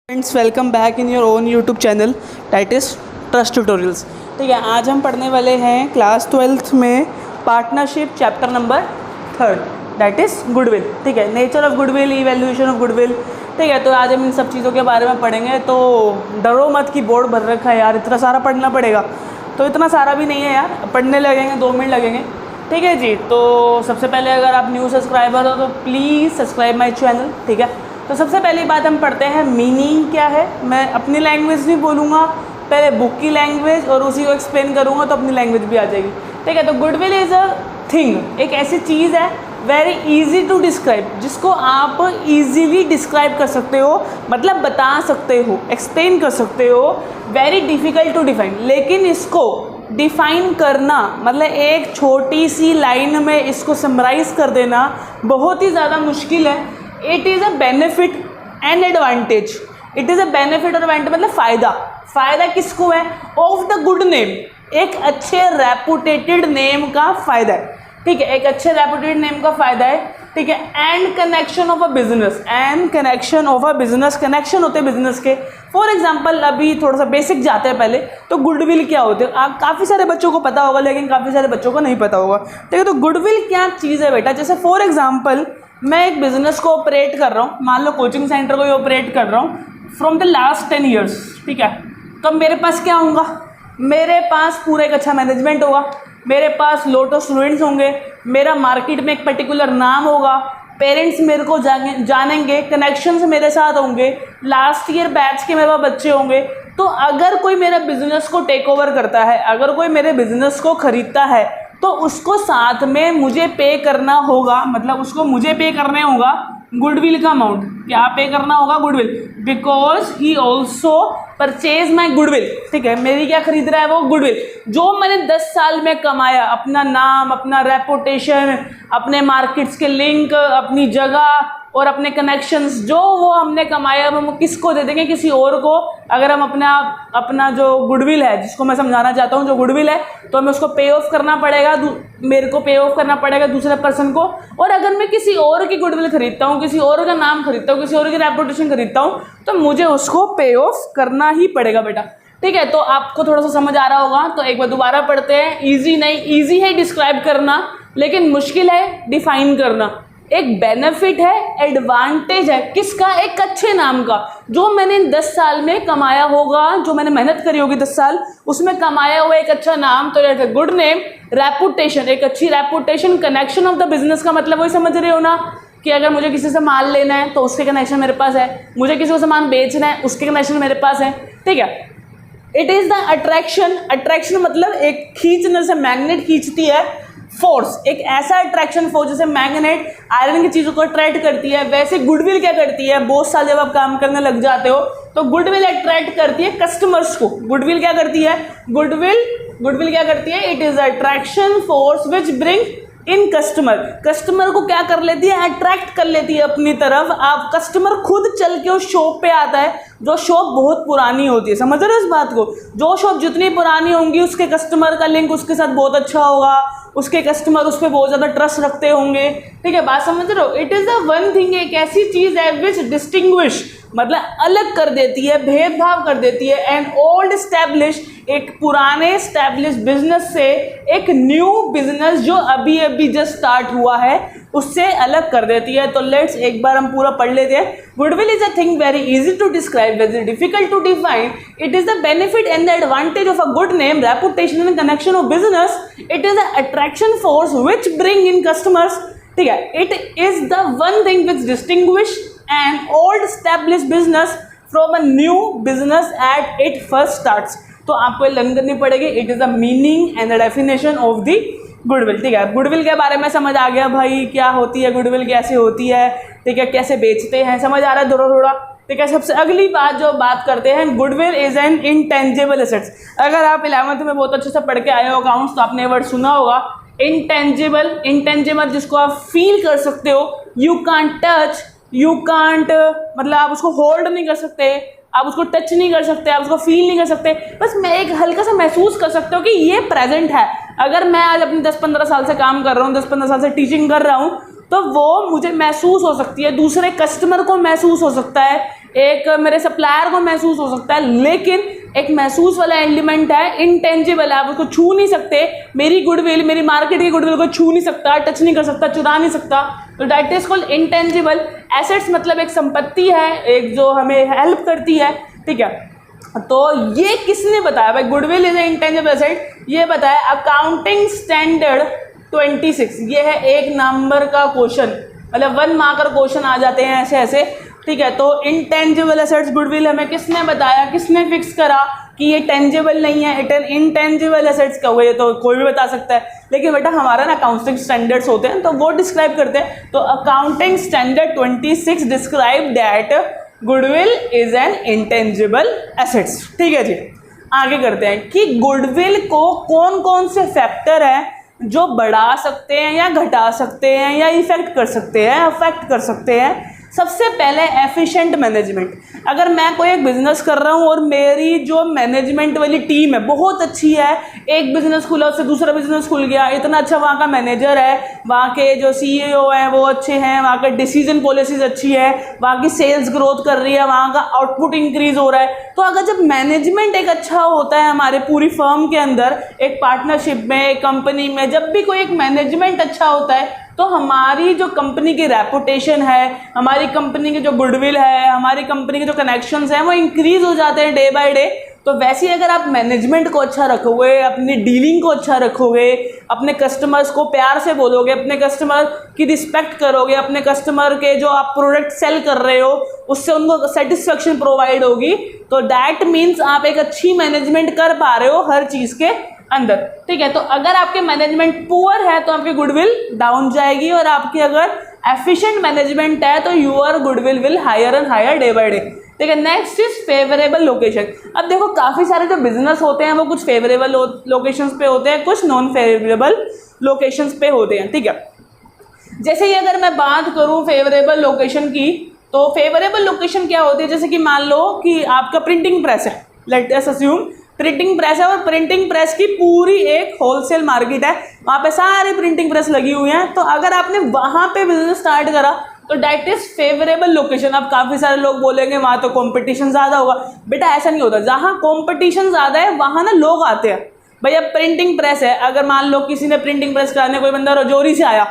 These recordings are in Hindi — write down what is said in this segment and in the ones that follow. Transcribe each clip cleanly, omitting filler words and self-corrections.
Friends, welcome back in your own YouTube channel that is trust tutorials. ठीक है, आज हम पढ़ने वाले हैं क्लास 12th में partnership chapter number 3 that is goodwill. ठीक है, nature of goodwill, evaluation of goodwill. ठीक है, तो आज हम इन सब चीज़ों के बारे में पढ़ेंगे। तो डरो मत कि बोर्ड भर रखा है यार, इतना सारा पढ़ना पड़ेगा। तो इतना सारा भी नहीं है यार, पढ़ने लगेंगे 2 मिनट लगेंगे। ठीक है जी, तो सबसे पहले अगर आप न्यू सब्सक्राइबर हो तो प्लीज़ सब्सक्राइब माई चैनल। ठीक है, तो सबसे पहली बात हम पढ़ते हैं मीनिंग क्या है। मैं अपनी लैंग्वेज नहीं बोलूँगा, पहले बुक की लैंग्वेज और उसी को एक्सप्लेन करूँगा तो अपनी लैंग्वेज भी आ जाएगी। ठीक है, तो गुडविल इज़ अ थिंग, एक ऐसी चीज़ है वेरी इजी टू डिस्क्राइब, जिसको आप इजीली डिस्क्राइब कर सकते हो, मतलब बता सकते हो, एक्सप्लेन कर सकते हो। वेरी डिफ़िकल्ट टू डिफाइन, लेकिन इसको डिफ़ाइन करना मतलब एक छोटी सी लाइन में इसको समराइज़ कर देना बहुत ही ज़्यादा मुश्किल है। It is a benefit and advantage. It is a benefit और एडवांटेज मतलब फ़ायदा किसको है? ऑफ द गुड नेम, एक अच्छे रेपुटेटेड नेम का फ़ायदा है। ठीक है, एक अच्छे रेपुटेटेड नेम का फ़ायदा है। ठीक है, and connection of a business, and connection of a business, connection होते हैं बिजनेस के। फॉर एग्जाम्पल, अभी थोड़ा सा बेसिक जाते हैं पहले, तो गुडविल क्या होते हैं आप काफ़ी सारे बच्चों को पता होगा, लेकिन काफ़ी सारे बच्चों को नहीं पता होगा। ठीक है, तो गुडविल क्या चीज़ है बेटा? जैसे फॉर एग्जाम्पल मैं एक बिज़नेस को ऑपरेट कर रहा हूँ, मान लो कोचिंग सेंटर को ही ऑपरेट कर रहा हूँ फ्रॉम द लास्ट 10 ईयर्स। ठीक है, तो मेरे पास क्या होगा? मेरे पास पूरा एक अच्छा मैनेजमेंट होगा, मेरे पास लॉट ऑफ स्टूडेंट्स होंगे, मेरा मार्केट में एक पर्टिकुलर नाम होगा, पेरेंट्स मेरे को जानेंगे, कनेक्शंस मेरे साथ होंगे, लास्ट ईयर बैच के मेरे पास बच्चे होंगे। तो अगर कोई मेरा बिज़नेस को टेक ओवर करता है, अगर कोई मेरे बिज़नेस को ख़रीदता है, तो उसको साथ में मुझे पे करना होगा, मतलब उसको मुझे पे करने होगा गुडविल का अमाउंट। क्या पे करना होगा? Goodwill, because he also purchase my goodwill. ठीक है, मेरी क्या खरीद रहा है वो? गुडविल, जो मैंने 10 साल में कमाया, अपना नाम, अपना रेपुटेशन, अपने मार्केट्स के लिंक, अपनी जगह और अपने कनेक्शंस, जो वो हमने कमाया वो हम किसको दे देंगे? किसी और को। अगर हम अपना जो गुडविल है, जिसको मैं समझाना चाहता हूँ, जो गुडविल है, तो हमें उसको पे ऑफ करना पड़ेगा, मेरे को पे ऑफ करना पड़ेगा दूसरे पर्सन को। और अगर मैं किसी और की गुडविल खरीदता हूँ, किसी और का नाम खरीदता हूँ, किसी और की रेपुटेशन खरीदता हूँ, तो मुझे उसको पे ऑफ करना ही पड़ेगा बेटा। ठीक है, तो आपको थोड़ा सा समझ आ रहा होगा, तो एक बार दोबारा पढ़ते हैं। ईजी नहीं, ईजी है डिस्क्राइब करना, लेकिन मुश्किल है डिफाइन करना। एक बेनिफिट है, एडवांटेज है किसका? एक अच्छे नाम का, जो मैंने 10 साल में कमाया होगा, जो मैंने मेहनत करी होगी 10 साल, उसमें कमाया हुआ एक अच्छा नाम। तो गुड नेम, रेपुटेशन, एक अच्छी reputation, connection of the business का मतलब वही समझ रहे हो ना, कि अगर मुझे किसी से माल लेना है तो उसके कनेक्शन मेरे पास है, मुझे किसी को सामान बेचना है उसके कनेक्शन मेरे पास है। ठीक है, it is the attraction, attraction मतलब एक खींचने से, मैग्नेट खींचती है, फोर्स, एक ऐसा अट्रैक्शन फोर्स जैसे मैग्नेट आयरन की चीज़ों को अट्रैक्ट करती है, वैसे गुडविल क्या करती है? बहुत साल जब आप काम करने लग जाते हो तो गुडविल अट्रैक्ट करती है कस्टमर्स को। गुडविल क्या करती है? गुडविल क्या करती है? It is attraction force which bring in customer को क्या कर लेती है? अट्रैक्ट कर लेती है अपनी तरफ। आप कस्टमर खुद चल के उस शॉप पे आता है, जो शॉप बहुत पुरानी होती है। समझ रहे हो इस बात को? जो शॉप जितनी पुरानी होंगी, उसके कस्टमर का लिंक उसके साथ बहुत अच्छा होगा, उसके कस्टमर उस पर बहुत ज़्यादा ट्रस्ट रखते होंगे। ठीक है, बात समझ रहे हो? It is the one thing, एक ऐसी चीज़ है विच डिस्टिंग्विश, मतलब अलग कर देती है, भेदभाव कर देती है, एंड ओल्ड स्टैब्लिश, एक पुराने स्टैब्लिश बिजनेस से एक न्यू बिजनेस जो अभी अभी जस्ट स्टार्ट हुआ है उससे अलग कर देती है। तो लेट्स एक बार हम पूरा पढ़ लेते हैं। Goodwill is a thing very easy to describe, very difficult to define. It is the benefit and the advantage of a good name, reputation and connection of business. It is the attraction force which bring in customers. ठीक है, it is the one thing which distinguish an old established business from a new business at it first starts। तो आपको लर्न करनी पड़ेगी। It is the meaning and the definition of the goodwill. ठीक है, गुडविल के बारे में समझ आ गया भाई, क्या होती है गुडविल, कैसे होती है? ठीक है, कैसे बेचते हैं, समझ आ रहा है थोड़ा थोड़ा? ठीक है, सबसे अगली बात जो बात करते हैं, goodwill is an intangible assets. अगर आप 11th में बहुत अच्छे से पढ़ के आए हो अकाउंट्स, तो आपने वर्ड सुना होगा इंटेंजिबल। इंटेंजिबल जिसको आप फील कर सकते हो, you can't touch, you can't, मतलब आप उसको होल्ड नहीं कर सकते, आप उसको टच नहीं कर सकते, आप उसको फील नहीं कर सकते, बस मैं एक हल्का सा महसूस कर सकते हो कि ये प्रेजेंट है। अगर मैं आज अपने 10-15 साल से काम कर रहा हूँ, 10-15 साल से टीचिंग कर रहा हूँ, तो वो मुझे महसूस हो सकती है, दूसरे कस्टमर को महसूस हो सकता है, एक मेरे सप्लायर को महसूस हो सकता है, लेकिन एक महसूस वाला एलिमेंट है, इंटेंजिबल है, आप उसको छू नहीं सकते। मेरी गुडविल, मेरी मार्केट की गुडविल को छू नहीं सकता, टच नहीं कर सकता, चुरा नहीं सकता, तो that is called intangible assets. मतलब एक संपत्ति है, एक जो हमें हेल्प करती है, ठीक है। तो ये किसने बताया भाई, goodwill is a intangible asset, ये बताया अकाउंटिंग स्टैंडर्ड 26। ये है 1 नंबर का क्वेश्चन, मतलब 1 मार्कर क्वेश्चन आ जाते हैं ऐसे ऐसे, ठीक है। तो इंटेंजिबल एसेट्स गुडविल हमें किसने बताया, किसने फिक्स करा कि ये टेंजिबल नहीं है, इट इंटेंजिबल एसेट्स का हुआ, ये तो कोई भी बता सकता है। लेकिन बेटा हमारा ना अकाउंटिंग स्टैंडर्ड्स होते हैं तो वो डिस्क्राइब करते हैं। तो accounting standard 26 describe that goodwill is an intangible assets, ठीक है जी। आगे करते हैं कि गुडविल को कौन कौन से फैक्टर हैं जो बढ़ा सकते हैं या घटा सकते हैं या इफेक्ट कर सकते हैं, अफेक्ट कर सकते हैं। सबसे पहले एफिशिएंट मैनेजमेंट। अगर मैं कोई एक बिजनेस कर रहा हूँ और मेरी जो मैनेजमेंट वाली टीम है बहुत अच्छी है, एक बिजनेस खुला उससे दूसरा बिजनेस खुल गया, इतना अच्छा वहाँ का मैनेजर है, वहाँ के जो CEO हैं वो अच्छे हैं, वहाँ का डिसीजन पॉलिसीज अच्छी है, वहाँ की सेल्स ग्रोथ कर रही है, वहाँ का आउटपुट इंक्रीज हो रहा है। तो अगर जब मैनेजमेंट एक अच्छा होता है हमारे पूरी फर्म के अंदर, एक पार्टनरशिप में, एक कंपनी में, जब भी कोई एक मैनेजमेंट अच्छा होता है तो हमारी जो कंपनी की रेपुटेशन है, हमारी कंपनी की जो गुडविल है, हमारी कंपनी के जो कनेक्शंस हैं वो इंक्रीज हो जाते हैं डे बाय डे। तो वैसे ही अगर आप मैनेजमेंट को अच्छा रखोगे, अपनी डीलिंग को अच्छा रखोगे, अपने कस्टमर्स को प्यार से बोलोगे, अपने कस्टमर की रिस्पेक्ट करोगे, अपने कस्टमर के जो आप प्रोडक्ट सेल कर रहे हो उससे उनको सेटिस्फेक्शन प्रोवाइड होगी, तो दैट मीन्स आप एक अच्छी मैनेजमेंट कर पा रहे हो हर चीज़ के अंदर, ठीक है। तो अगर आपके मैनेजमेंट पुअर है तो आपकी गुडविल डाउन जाएगी, और आपकी अगर एफिशिएंट मैनेजमेंट है तो your goodwill will higher and higher day by day, ठीक है। Next is favourable location. अब देखो काफ़ी सारे जो बिजनेस होते हैं वो कुछ फेवरेबल लोकेशंस पे होते हैं, कुछ नॉन फेवरेबल लोकेशंस पे होते हैं, ठीक है। जैसे ही अगर मैं बात करूँ फेवरेबल लोकेशन की, तो फेवरेबल लोकेशन क्या होती है, जैसे कि मान लो कि आपका प्रिंटिंग प्रेस है, let us assume printing press है, और प्रिंटिंग प्रेस की पूरी एक होलसेल मार्केट है, वहाँ पे सारी प्रिंटिंग प्रेस लगी हुई हैं। तो अगर आपने वहाँ पे बिजनेस स्टार्ट करा तो दैट इज फेवरेबल लोकेशन। अब काफ़ी सारे लोग बोलेंगे वहाँ तो कंपटीशन ज़्यादा होगा, बेटा ऐसा नहीं होता। जहाँ कंपटीशन ज़्यादा है वहाँ ना लोग आते हैं। भाई अब प्रिंटिंग प्रेस है, अगर मान लो किसी ने प्रिंटिंग प्रेस कराने, कोई बंदा रजौरी से आया,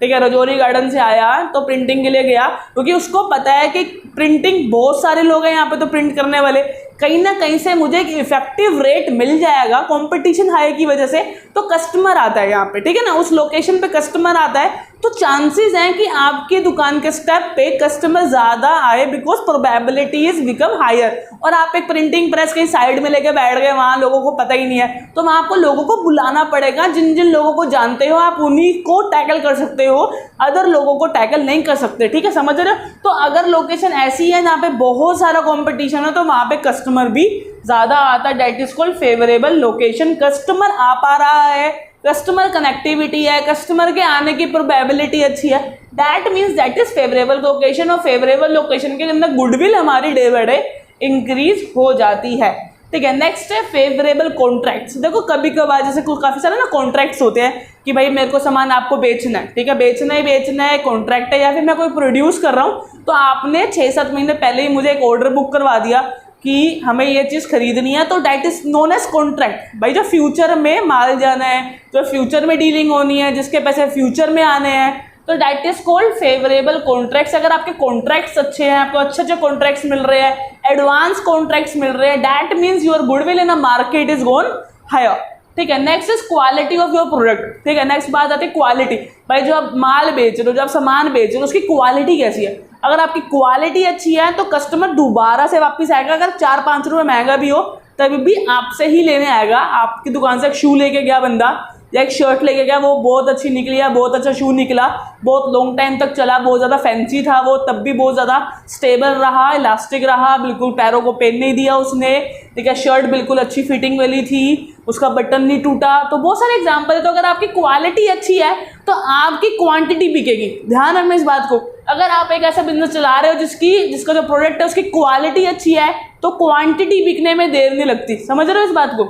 ठीक है, रजौरी गार्डन से आया तो प्रिंटिंग के लिए गया, क्योंकि उसको पता है कि प्रिंटिंग बहुत सारे लोग हैं यहाँ पे तो प्रिंट करने वाले, कहीं ना कहीं से मुझे एक इफेक्टिव रेट मिल जाएगा, कंपटीशन हाई की वजह से, तो कस्टमर आता है यहाँ पे, ठीक है ना, उस लोकेशन पे कस्टमर आता है, तो चांसेस हैं कि आपकी दुकान के स्टेप पे कस्टमर ज़्यादा आए, because probability is become higher. और आप एक प्रिंटिंग प्रेस कहीं साइड में लेके बैठ गए, वहाँ लोगों को पता ही नहीं है, तो वहाँ आपको लोगों को बुलाना पड़ेगा, जिन जिन लोगों को जानते हो आप उन्हीं को टैकल कर सकते हो, अदर लोगों को टैकल नहीं कर सकते, ठीक है, समझ रहे हो। तो अगर लोकेशन ऐसी है जहाँ पे बहुत सारा कॉम्पिटिशन है तो वहाँ पे कस्टमर भी ज़्यादा आता है, that is called favourable location. Customer आ पा रहा है, कस्टमर कनेक्टिविटी है, कस्टमर के आने की प्रोबेबिलिटी अच्छी है, that means that is favourable location. और फेवरेबल लोकेशन के अंदर गुडविल हमारी डे बाय डे इंक्रीज हो जाती है, ठीक है। नेक्स्ट है फेवरेबल कॉन्ट्रैक्ट्स। देखो कभी कभार जैसे काफ़ी सारे ना कॉन्ट्रैक्ट्स होते हैं कि भाई मेरे को सामान आपको बेचना है, ठीक है, बेचना ही बेचना है, कॉन्ट्रैक्ट है, या फिर मैं कोई प्रोड्यूस कर रहा हूँ तो आपने 6-7 महीने पहले ही मुझे एक ऑर्डर बुक करवा दिया कि हमें ये चीज़ खरीदनी है, तो that is known as contract. भाई जो फ्यूचर में माल जाना है, जो फ्यूचर में डीलिंग होनी है, जिसके पैसे फ्यूचर में आने हैं, तो that is called favourable contracts. अगर आपके कॉन्ट्रैक्ट्स अच्छे हैं, आपको अच्छे अच्छे कॉन्ट्रैक्ट्स मिल रहे हैं, एडवांस कॉन्ट्रैक्ट्स मिल रहे हैं, that means your goodwill in a market is gone higher, ठीक है। Next is quality of your product, ठीक है। नेक्स्ट बात आती है क्वालिटी। भाई जो आप माल बेच रहे हो, जो आप सामान बेच रहे हो, उसकी क्वालिटी कैसी है। अगर आपकी क्वालिटी अच्छी है तो कस्टमर दोबारा से वापस आएगा, अगर 4-5 रुपये महंगा भी हो तभी भी आपसे ही लेने आएगा। आपकी दुकान से एक शू लेके गया बंदा या एक शर्ट लेके गया, वो बहुत अच्छी निकली है, बहुत अच्छा शू निकला, बहुत लॉन्ग टाइम तक चला, बहुत ज़्यादा फैंसी था वो, तब भी बहुत ज़्यादा स्टेबल रहा, इलास्टिक रहा, बिल्कुल पैरों को पेन नहीं दिया उसने, ठीक है। शर्ट बिल्कुल अच्छी फिटिंग वाली थी, उसका बटन नहीं टूटा। तो बहुत सारे एग्जाम्पल है। तो अगर आपकी क्वालिटी अच्छी है तो आपकी क्वांटिटी बिकेगी। ध्यान रखना इस बात को। अगर आप एक ऐसा बिजनेस चला रहे हो जिसका जो प्रोडक्ट है उसकी क्वालिटी अच्छी है तो क्वांटिटी बिकने में देर नहीं लगती, समझ रहे हो इस बात को।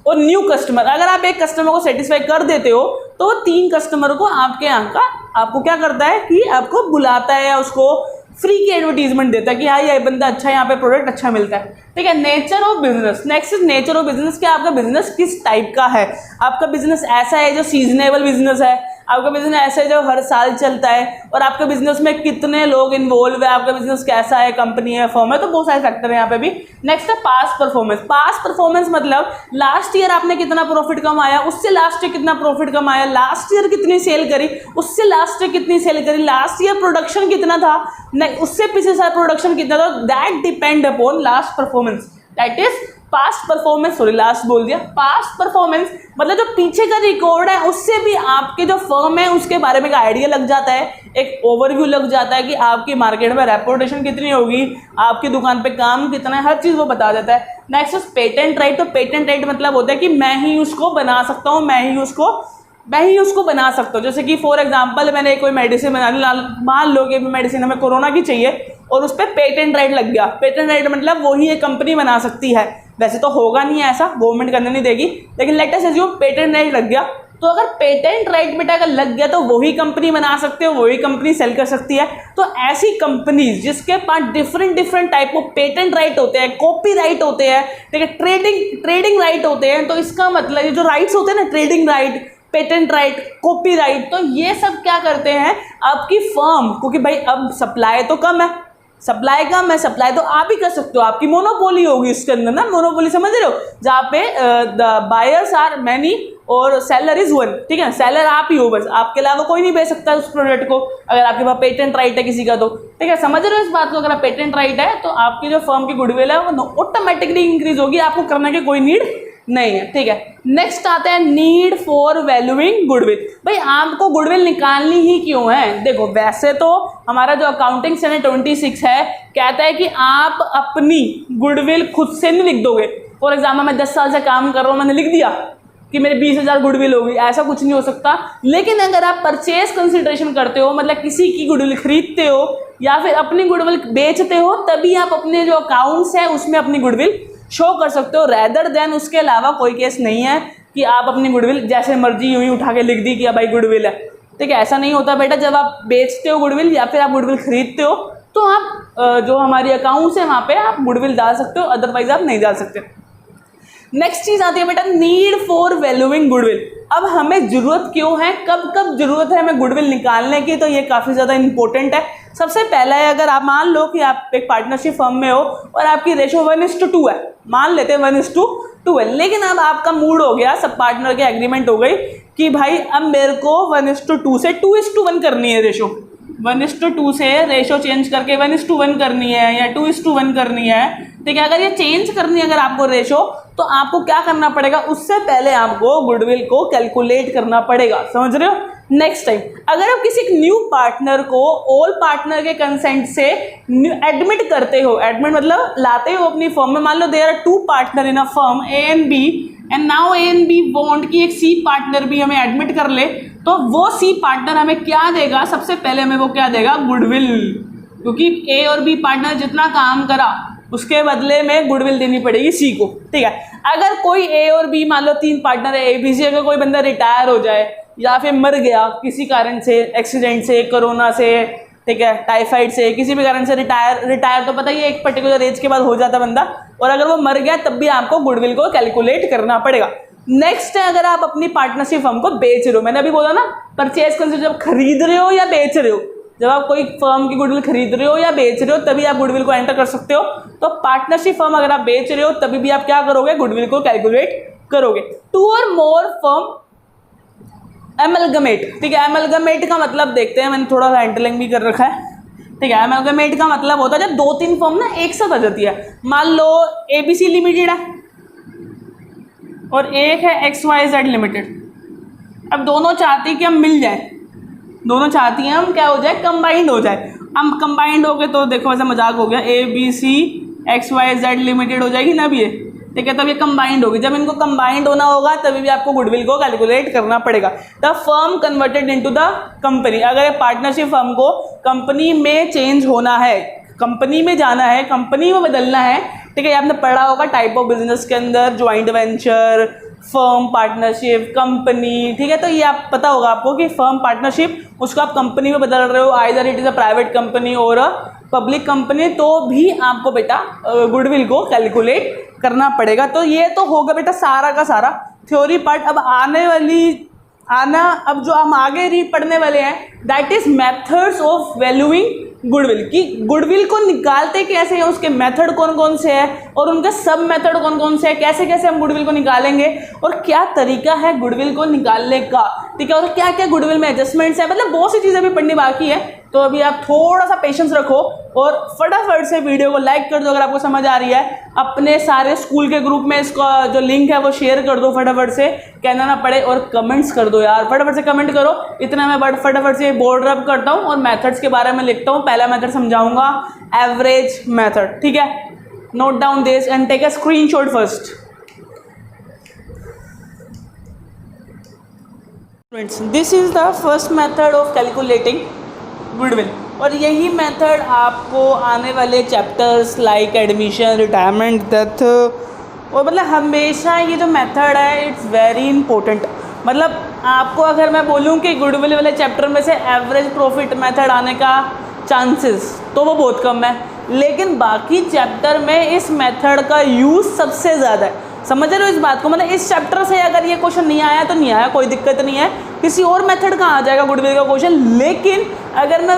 और न्यू कस्टमर, अगर आप एक कस्टमर को सेटिस्फाई कर देते हो तो वो 3 कस्टमर को आपके यहाँ का आपको क्या करता है कि आपको बुलाता है, उसको फ्री की एडवर्टीजमेंट देता है कि हाँ ये बंदा अच्छा है, यहाँ पे प्रोडक्ट अच्छा मिलता है, ठीक है। Nature of business, next is nature of business, कि आपका बिजनेस किस टाइप का है। आपका बिजनेस ऐसा है जो सीजनेबल बिजनेस है, आपका बिजनेस ऐसा है जो हर साल चलता है, और आपके बिजनेस में कितने लोग इन्वॉल्व है, आपका बिजनेस कैसा है, कंपनी है, फर्म है, तो बहुत सारे फैक्टर है यहाँ पे भी। नेक्स्ट है पास्ट परफॉर्मेंस। पास्ट परफॉर्मेंस मतलब लास्ट ईयर आपने कितना प्रॉफिट कमाया, उससे लास्ट ईयर कितना प्रॉफिट कमाया, लास्ट ईयर कितनी सेल करी, उससे लास्ट ईयर कितनी सेल करी, लास्ट ईयर प्रोडक्शन कितना था, उससे पिछले साल प्रोडक्शन कितना था, that depend upon last performance, that is past performance. Sorry last बोल दिया। पास्ट परफॉर्मेंस मतलब जो पीछे का रिकॉर्ड है उससे भी आपके जो फर्म है उसके बारे में एक आइडिया लग जाता है, एक ओवरव्यू लग जाता है कि आपकी मार्केट में रेपुटेशन कितनी होगी, आपकी दुकान पे काम कितना है, हर चीज़ वो बता देता है। Next patent right. तो पेटेंट राइट मतलब होता है कि मैं ही उसको बना सकता हूँ, मैं ही उसको बना सकता हूँ। जैसे कि फॉर एग्जांपल मैंने कोई मेडिसिन बना, मान लो कि मेडिसिन हमें कोरोना की चाहिए और उस पर पेटेंट राइट लग गया। पेटेंट राइट मतलब वही एक कंपनी बना सकती है, वैसे तो होगा नहीं ऐसा, गवर्नमेंट करने नहीं देगी, लेकिन let us assume patent right लग गया। तो अगर पेटेंट राइट बेटा अगर लग गया तो वही कंपनी बना सकते हो, वही कंपनी सेल कर सकती है। तो ऐसी कंपनीज जिसके पास different type of patent right होते हैं, कॉपी राइट होते हैं, ठीक है, ट्रेडिंग राइट होते हैं, तो इसका मतलब ये जो राइट्स होते हैं ना, trading right, patent right, copy right, तो ये सब क्या करते हैं आपकी फर्म, क्योंकि भाई अब सप्लाई तो कम है, सप्लाई तो आप ही कर सकते हो, आपकी मोनोपोली होगी इसके अंदर ना, मोनोपोली समझ रहे हो, जहाँ पे द बायर्स आर मैनी और सेलर इज वन, ठीक है, सेलर आप ही हो बस, आपके अलावा कोई नहीं बेच सकता उस प्रोडक्ट को, अगर आपके पास पेटेंट राइट है किसी का तो, ठीक है, समझ रहे हो इस बात को। अगर पेटेंट राइट है तो आपकी जो फर्म की गुडविल है वो ऑटोमेटिकली इंक्रीज होगी, आपको करने की कोई नीड नहीं है, ठीक है। नेक्स्ट आता है नीड फॉर वैल्यूइंग गुडविल। भाई आपको गुडविल निकालनी ही क्यों है? देखो वैसे तो हमारा जो अकाउंटिंग स्टैंडर्ड 26 है कहता है कि आप अपनी गुडविल खुद से नहीं लिख दोगे। फॉर एग्जाम्पल मैं 10 साल से काम कर रहा हूँ, मैंने लिख दिया कि मेरे 20,000 गुडविल होगी, ऐसा कुछ नहीं हो सकता। लेकिन अगर आप परचेज कंसिडरेशन करते हो, मतलब किसी की गुडविल खरीदते हो या फिर अपनी गुडविल बेचते हो, तभी आप अपने जो अकाउंट्स है उसमें अपनी गुडविल शो कर सकते हो, रेदर देन उसके अलावा कोई केस नहीं है कि आप अपनी गुडविल जैसे मर्जी यूं ही उठा के लिख दी कि भाई गुडविल है, ठीक है, ऐसा नहीं होता बेटा। जब आप बेचते हो गुडविल या फिर आप गुडविल खरीदते हो तो आप जो हमारी अकाउंट्स है वहाँ पे आप गुडविल डाल सकते हो, अदरवाइज आप नहीं डाल सकते। नेक्स्ट चीज आती है बेटा नीड फॉर वैल्यूइंग गुडविल। अब हमें जरूरत क्यों है, कब कब जरूरत है हमें गुडविल निकालने की, तो ये काफ़ी ज़्यादा इंपॉर्टेंट है। सबसे पहला है, अगर आप मान लो कि आप एक पार्टनरशिप फर्म में हो और आपकी रेशो 1:2 है, मान लेते हैं 1:2 है, लेकिन अब आपका मूड हो गया, सब पार्टनर के एग्रीमेंट हो गई कि भाई अब मेरे को 1:2 से 2:1 करनी है रेशो, 1:2 से रेशो चेंज करके 1:1 करनी है या 2:1 करनी है, ठीक है। अगर ये चेंज करनी है अगर आपको रेशो, तो आपको क्या करना पड़ेगा, उससे पहले आपको गुडविल को कैलकुलेट करना पड़ेगा, समझ रहे हो। नेक्स्ट टाइम अगर आप किसी न्यू पार्टनर को ऑल पार्टनर के कंसेंट से एडमिट करते हो, एडमिट मतलब लाते हो अपनी फर्म में, मान लो there are 2 partner in a firm A and B, and now A and B want कि एक सी पार्टनर भी हमें एडमिट कर ले, तो वो सी पार्टनर हमें क्या देगा, सबसे पहले हमें वो क्या देगा, गुडविल, क्योंकि ए और बी पार्टनर जितना काम करा उसके बदले में गुडविल देनी पड़ेगी सी को, ठीक है। अगर कोई ए और बी, मान लो 3 पार्टनर है ए बी सी, अगर कोई बंदा रिटायर हो जाए या फिर मर गया किसी कारण से, एक्सीडेंट से, कोरोना से, ठीक है, टाइफाइड से, किसी भी कारण से रिटायर तो पता ही है एक पर्टिकुलर एज के बाद हो जाता बंदा, और अगर वो मर गया तब भी आपको गुडविल को कैलकुलेट करना पड़ेगा। नेक्स्ट है, अगर आप अपनी पार्टनरशिप फर्म को बेच रहे हो, मैंने अभी बोला ना परचेज कंसिडर, जब खरीद रहे हो या बेच रहे हो, जब आप कोई फर्म की गुडविल खरीद रहे हो या बेच रहे हो तभी आप गुडविल को एंटर कर सकते हो। तो पार्टनरशिप फर्म अगर आप बेच रहे हो तभी भी आप क्या करोगे, गुडविल को कैलकुलेट करोगे। 2 और मोर फर्म एमलगमेट, ठीक है, एमलगमेट का मतलब देखते हैं, मैंने थोड़ा सा हैंडलिंग भी कर रखा है, ठीक है। एमलगमेट का मतलब होता है जब 2-3 फर्म ना एक साथ आ जाती है, मान लो एबीसी लिमिटेड है और एक है XYZ लिमिटेड, अब दोनों चाहती कि हम मिल जाए, दोनों चाहती हैं हम क्या हो जाए, कंबाइंड हो जाए। हम कंबाइंड हो गए तो देखो ऐसा मजाक हो गया, ABC XYZ लिमिटेड हो जाएगी ना अब ये, ठीक है, तब ये कंबाइंड होगी। जब इनको कंबाइंड होना होगा तभी भी आपको गुडविल को कैलकुलेट करना पड़ेगा। The firm converted into the company, अगर ये पार्टनरशिप फर्म को कंपनी में चेंज होना है, कंपनी में जाना है, कंपनी में बदलना है, ठीक है, आपने पढ़ा होगा टाइप ऑफ बिजनेस के अंदर joint venture, firm partnership, company, ठीक है। तो ये आप पता होगा आपको कि फर्म पार्टनरशिप उसको आप कंपनी में बदल रहे हो, either it is a private company और अ पब्लिक कंपनी, तो भी आपको बेटा गुडविल को कैलकुलेट करना पड़ेगा। तो ये तो होगा बेटा सारा का सारा थ्योरी पार्ट। अब अब जो हम आगे रीड पढ़ने वाले हैं that is methods of valuing goodwill, कि गुडविल को निकालते कैसे हैं, उसके मेथड कौन कौन से हैं और उनके सब मेथड कौन कौन से हैं, कैसे कैसे हम गुडविल को निकालेंगे और क्या तरीका है गुडविल को निकालने का, ठीक है, और क्या क्या गुडविल में एडजस्टमेंट्स है, मतलब बहुत सी चीज़ें भी पढ़नी बाकी है। तो अभी आप थोड़ा सा पेशेंस रखो और फटाफट से वीडियो को लाइक कर दो अगर आपको समझ आ रही है। अपने सारे स्कूल के ग्रुप में इसका जो लिंक है वो शेयर कर दो फटाफट से, कहना ना पड़े, और कमेंट्स कर दो यार, फटाफट से कमेंट करो। इतना मैं फटाफट से बोर्ड रब करता हूँ और मेथड्स के बारे में लिखता हूँ। पहला मेथड समझाऊंगा, एवरेज मेथड, ठीक है। Note down this and take a screenshot first. Friends, this is the first method of calculating goodwill, और यही मेथड आपको आने वाले chapters like admission, retirement, death, और मतलब हमेशा ये जो मेथड है इट्स वेरी इंपॉर्टेंट। मतलब आपको अगर मैं बोलूँ कि गुडविल वाले चैप्टर में से एवरेज प्रॉफिट मेथड आने का चांसेस तो वो बहुत कम है, लेकिन बाकी चैप्टर में इस मेथड का यूज़ सबसे ज़्यादा है। समझ रहे हो इस बात को, मतलब इस चैप्टर से अगर ये क्वेश्चन नहीं आया तो नहीं आया, कोई दिक्कत नहीं है, किसी और मेथड का आ जाएगा गुडविल का क्वेश्चन। लेकिन अगर मैं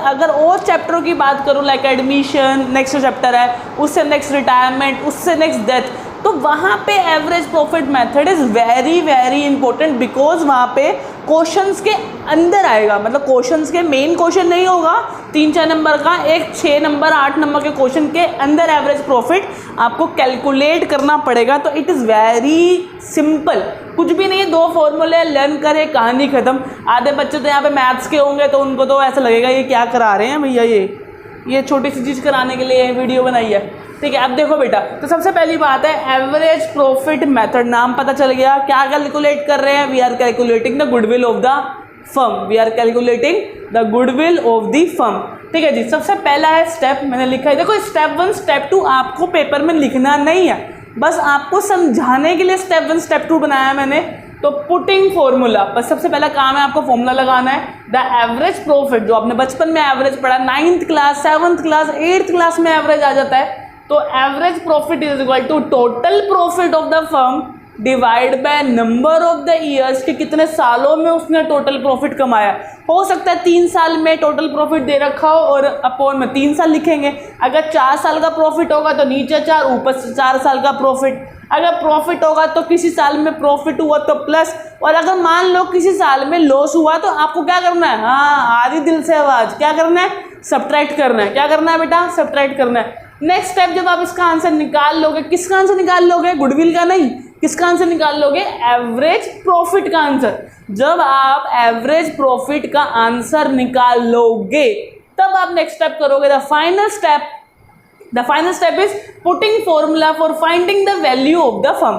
अगर और चैप्टरों की बात करूँ लाइक एडमिशन नेक्स्ट चैप्टर है, उससे नेक्स्ट रिटायरमेंट, उससे नेक्स्ट डेथ, तो वहाँ पे average profit method is very very important, because वहाँ पे क्वेश्चंस के अंदर आएगा, मतलब क्वेश्चंस के मेन क्वेश्चन नहीं होगा 3-4 नंबर का, एक 6 नंबर 8 नंबर के क्वेश्चन के अंदर एवरेज प्रॉफिट आपको कैलकुलेट करना पड़ेगा। तो इट इज़ वेरी सिंपल, कुछ भी नहीं है, 2 फॉर्मूले लर्न करे, कहानी खत्म। आधे बच्चे तो यहाँ पे मैथ्स के होंगे तो उनको तो ऐसा लगेगा ये क्या करा रहे हैं भैया, ये छोटी सी चीज़ कराने के लिए वीडियो बनाई है, ठीक है। अब देखो बेटा, तो सबसे पहली बात है एवरेज प्रॉफिट मेथड, नाम पता चल गया क्या कैलकुलेट कर रहे हैं, we are calculating the goodwill of the firm, we are calculating the goodwill of the firm, ठीक है जी। सबसे पहला है स्टेप, मैंने लिखा है, देखो स्टेप 1 स्टेप 2 आपको पेपर में लिखना नहीं है, बस आपको समझाने के लिए स्टेप 1 स्टेप 2 बनाया मैंने। तो पुटिंग फॉर्मूला, बस सबसे पहला काम है आपको फॉर्मूला लगाना है। द एवरेज प्रॉफिट, जो आपने बचपन में एवरेज पढ़ा, 9th class 7th class 8th class में एवरेज आ जाता है। तो average profit is equal to total profit of the firm divide by number of the years, कि कितने सालों में उसने टोटल प्रॉफिट कमाया। हो सकता है 3 साल में टोटल प्रॉफिट दे रखा हो और अपॉन में 3 साल लिखेंगे। अगर 4 साल का प्रॉफिट होगा तो नीचे 4, ऊपर से 4 साल का प्रॉफिट। अगर प्रॉफिट होगा तो किसी साल में प्रॉफिट हुआ तो प्लस, और अगर मान लो किसी साल में लॉस हुआ तो आपको क्या करना है, हाँ आधी दिल से आवाज, क्या करना है, सब्ट्रैक्ट करना है। क्या करना है बेटा, सब्ट्रैक्ट करना है। नेक्स्ट स्टेप, जब आप इसका आंसर निकाल लोगे, किसका आंसर निकाल लोगे, गुडविल का नहीं, किसका आंसर निकाल लोगे, एवरेज प्रॉफिट का आंसर। जब आप एवरेज प्रॉफिट का आंसर निकाल लोगे तब आप नेक्स्ट स्टेप करोगे। The final step is putting formula for finding the value of the firm,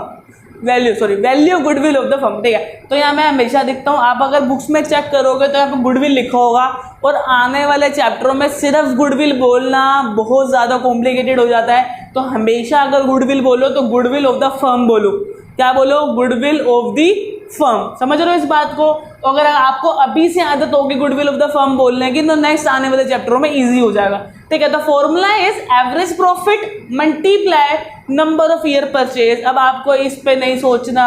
value goodwill of the firm, ठीक है। तो यहाँ मैं हमेशा दिखता हूँ, आप अगर बुक्स में चेक करोगे तो यहाँ पे गुडविल लिखा होगा, और आने वाले चैप्टरों में सिर्फ गुडविल बोलना बहुत ज़्यादा कॉम्प्लिकेटेड हो जाता है। तो हमेशा अगर गुडविल बोलो तो गुडविल ऑफ द फर्म बोलो। क्या बोलो, गुडविल ऑफ द फर्म। समझ रहे हो इस बात को। तो अगर आपको अभी से आदत होगी गुडविल ऑफ द फर्म बोलने की तो नेक्स्ट आने वाले चैप्टरों में इजी हो जाएगा, ठीक है। The formula is average profit multiply number of year purchase. अब आपको इस पे नहीं सोचना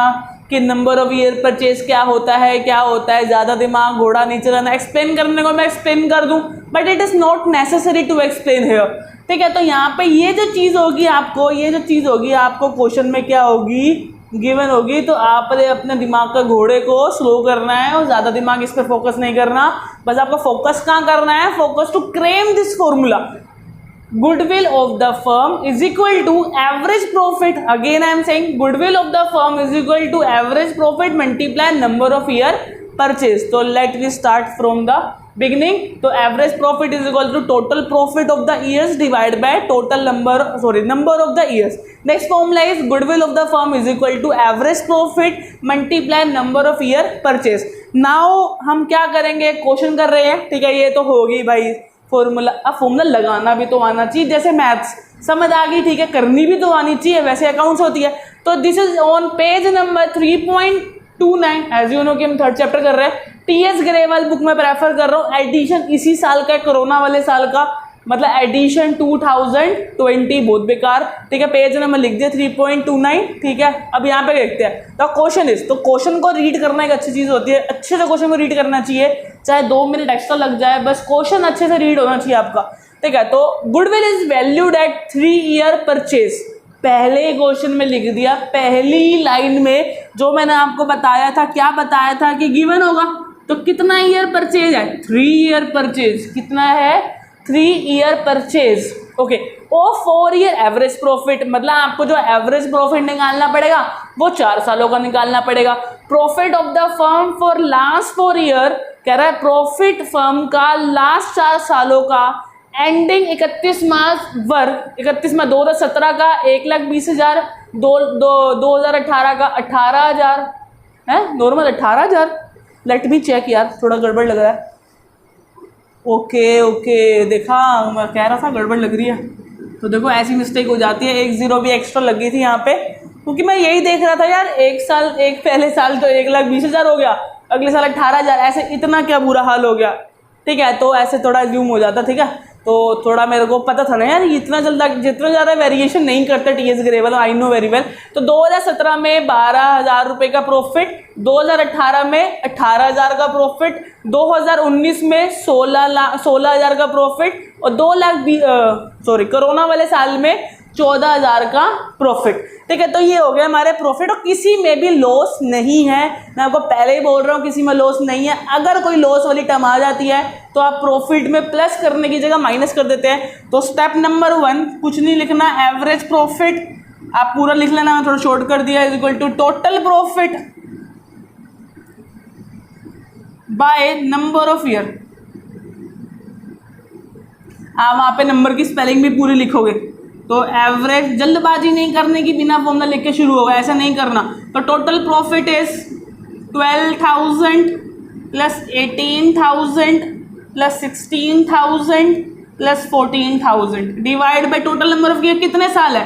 कि नंबर ऑफ ईयर परचेज क्या होता है, ज़्यादा दिमाग घोड़ा नहीं चलाना। एक्सप्लेन करने को मैं एक्सप्लेन कर दूं, but it is not necessary to explain here, ठीक है। तो यहाँ पे ये जो चीज़ होगी आपको क्वेश्चन में क्या होगी, गिवन होगी। तो आपने अपने दिमाग का घोड़े को स्लो करना है और ज़्यादा दिमाग इस पर फोकस नहीं करना, बस आपको फोकस कहाँ करना है, focus to claim this formula. Goodwill of the firm is equal to average profit. Again I am saying goodwill of the firm is equal to average profit multiply number of year purchase. So let me start from the beginning. So average profit is equal to total profit of the years divided by number of the years. Next formula is goodwill of the firm is equal to average profit multiply number of year purchase. Now हम क्या करेंगे, क्वेश्चन कर रहे हैं, ठीक है। ये तो होगी भाई फॉर्मूला। अब फॉर्मूला लगाना भी तो आना चाहिए, जैसे मैथ्स समझ आ गई, ठीक है, करनी भी तो आनी चाहिए, वैसे अकाउंट्स होती है। तो this is on page number 3.29। As you know कि हम 3rd चैप्टर कर रहे हैं, टीएस ग्रेवाल बुक में प्रेफर कर रहा हूँ। एडिशन इसी साल का, कोरोना वाले साल का, मतलब एडिशन 2020 बहुत बेकार, ठीक है। पेज नंबर लिख दिया 3.29, ठीक है। अब यहाँ पे देखते हैं द क्वेश्चन इज, तो क्वेश्चन को रीड करना एक अच्छी चीज़ होती है, अच्छे से क्वेश्चन को रीड करना चाहिए, चाहे 2 मिनट एक्स्ट्रा लग जाए, बस क्वेश्चन अच्छे से रीड होना चाहिए आपका, ठीक है। तो goodwill is valued at 3 year purchase, पहले क्वेश्चन में लिख दिया, पहली लाइन में जो मैंने आपको बताया था, क्या बताया था कि गिवन होगा, तो कितना ईयर परचेज है, 3 ईयर परचेज, कितना है 3 ईयर परचेज, ओके। और 4 ईयर एवरेज प्रॉफिट, मतलब आपको जो एवरेज प्रॉफिट निकालना पड़ेगा वो 4 सालों का निकालना पड़ेगा। Profit of the firm for last 4 year, कह रहा है प्रॉफिट फर्म का लास्ट 4 सालों का एंडिंग 31 मार्च 2017 का 1,20,000, 2018 का 18,000 है, नॉर्मल 18,000। लेट मी चेक यार, थोड़ा गड़बड़ लग रहा है। ओके देखा, मैं कह रहा था गड़बड़ लग रही है, तो देखो ऐसी मिस्टेक हो जाती है, 1 0 भी एक्स्ट्रा लग गई थी यहाँ पे, क्योंकि मैं यही देख रहा था यार, पहले साल तो 1,20,000 हो गया, अगले साल 18,000, ऐसे इतना क्या बुरा हाल हो गया, ठीक है। तो ऐसे थोड़ा ज्यूम हो जाता, ठीक है। तो थोड़ा मेरे को पता था ना यार, इतना जितना ज़्यादा वेरिएशन नहीं करते TS Grewal, I know very well. तो 2017 में 12,000 रुपये का प्रॉफिट, 2018 में 18,000 का प्रॉफिट, 2019 में 16,000 का प्रॉफिट, और 2 लाख कोरोना वाले साल में 14,000 का प्रॉफिट, ठीक है। तो ये हो गया हमारे प्रॉफिट, और किसी में भी लॉस नहीं है, मैं आपको पहले ही बोल रहा हूँ, किसी में लॉस नहीं है। अगर कोई लॉस वाली टर्म आ जाती है तो आप प्रॉफिट में प्लस करने की जगह माइनस कर देते हैं। तो स्टेप नंबर 1 कुछ नहीं लिखना, एवरेज प्रॉफिट आप पूरा लिख लेना, मैं थोड़ा शॉर्ट कर दिया, is equal to total profit by number of year. आप वहाँ पे नंबर की स्पेलिंग भी पूरी लिखोगे, तो एवरेज, जल्दबाजी नहीं करने की, बिना फॉर्मूला लिख के शुरू होगा, ऐसा नहीं करना। तो total profit is 12,000 plus 18,000 plus 16,000 plus 14,000 divide by total number of year, कितने साल है,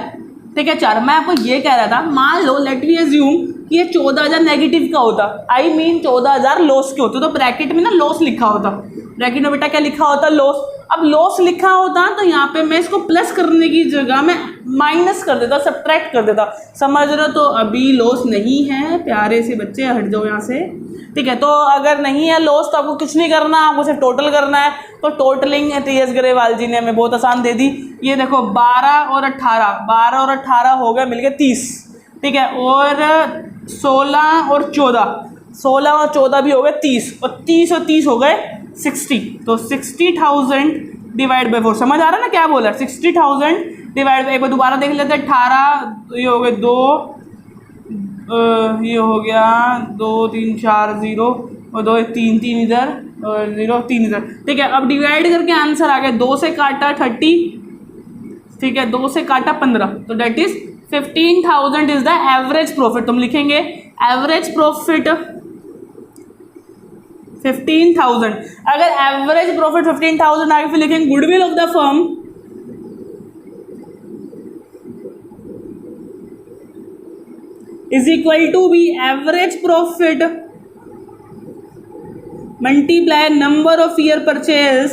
ठीक है 4। मैं आपको ये कह रहा था, मान लो लेट वी अज्यूम कि ये 14,000 नेगेटिव का होता, आई मीन 14,000 लॉस के होते, तो ब्रैकेट में ना लॉस लिखा होता, ब्रैकेट में बेटा क्या लिखा होता, लॉस। अब लॉस लिखा होता तो यहाँ पे मैं इसको प्लस करने की जगह में माइनस कर देता, सब्ट्रैक्ट कर देता, समझ रहे हो। तो अभी लॉस नहीं है, प्यारे से बच्चे हट जाओ यहाँ से, ठीक है। तो अगर नहीं है लॉस तो आपको कुछ नहीं करना, आपको सिर्फ टोटल करना है। तो टोटलिंग टीएस ग्रेवाल जी ने हमें बहुत आसान दे दी। ये देखो 12 और 18 हो गए मिलके 30, ठीक है। और 16 और 14 भी हो गए 30, और 30 हो गए 60। तो 60,000 डिवाइड बाई 4, समझ आ रहा है ना क्या बोला, 60,000 डिवाइड बाई, एक बार दोबारा देख लेते हैं, 18, ये हो गए 2, ये हो गया 2 3 4 0 और 2 3 3 इधर और 0 3 इधर, ठीक है। अब डिवाइड करके आंसर आ गया, 2 से काटा 30, ठीक है, 2 से काटा 15, तो that is 15,000 is the average profit. तुम लिखेंगे एवरेज प्रॉफिट 15,000। अगर एवरेज प्रॉफिट 15,000 आगे फिर लिखेंगे goodwill of the firm is equal to be average profit multiply number of year purchase,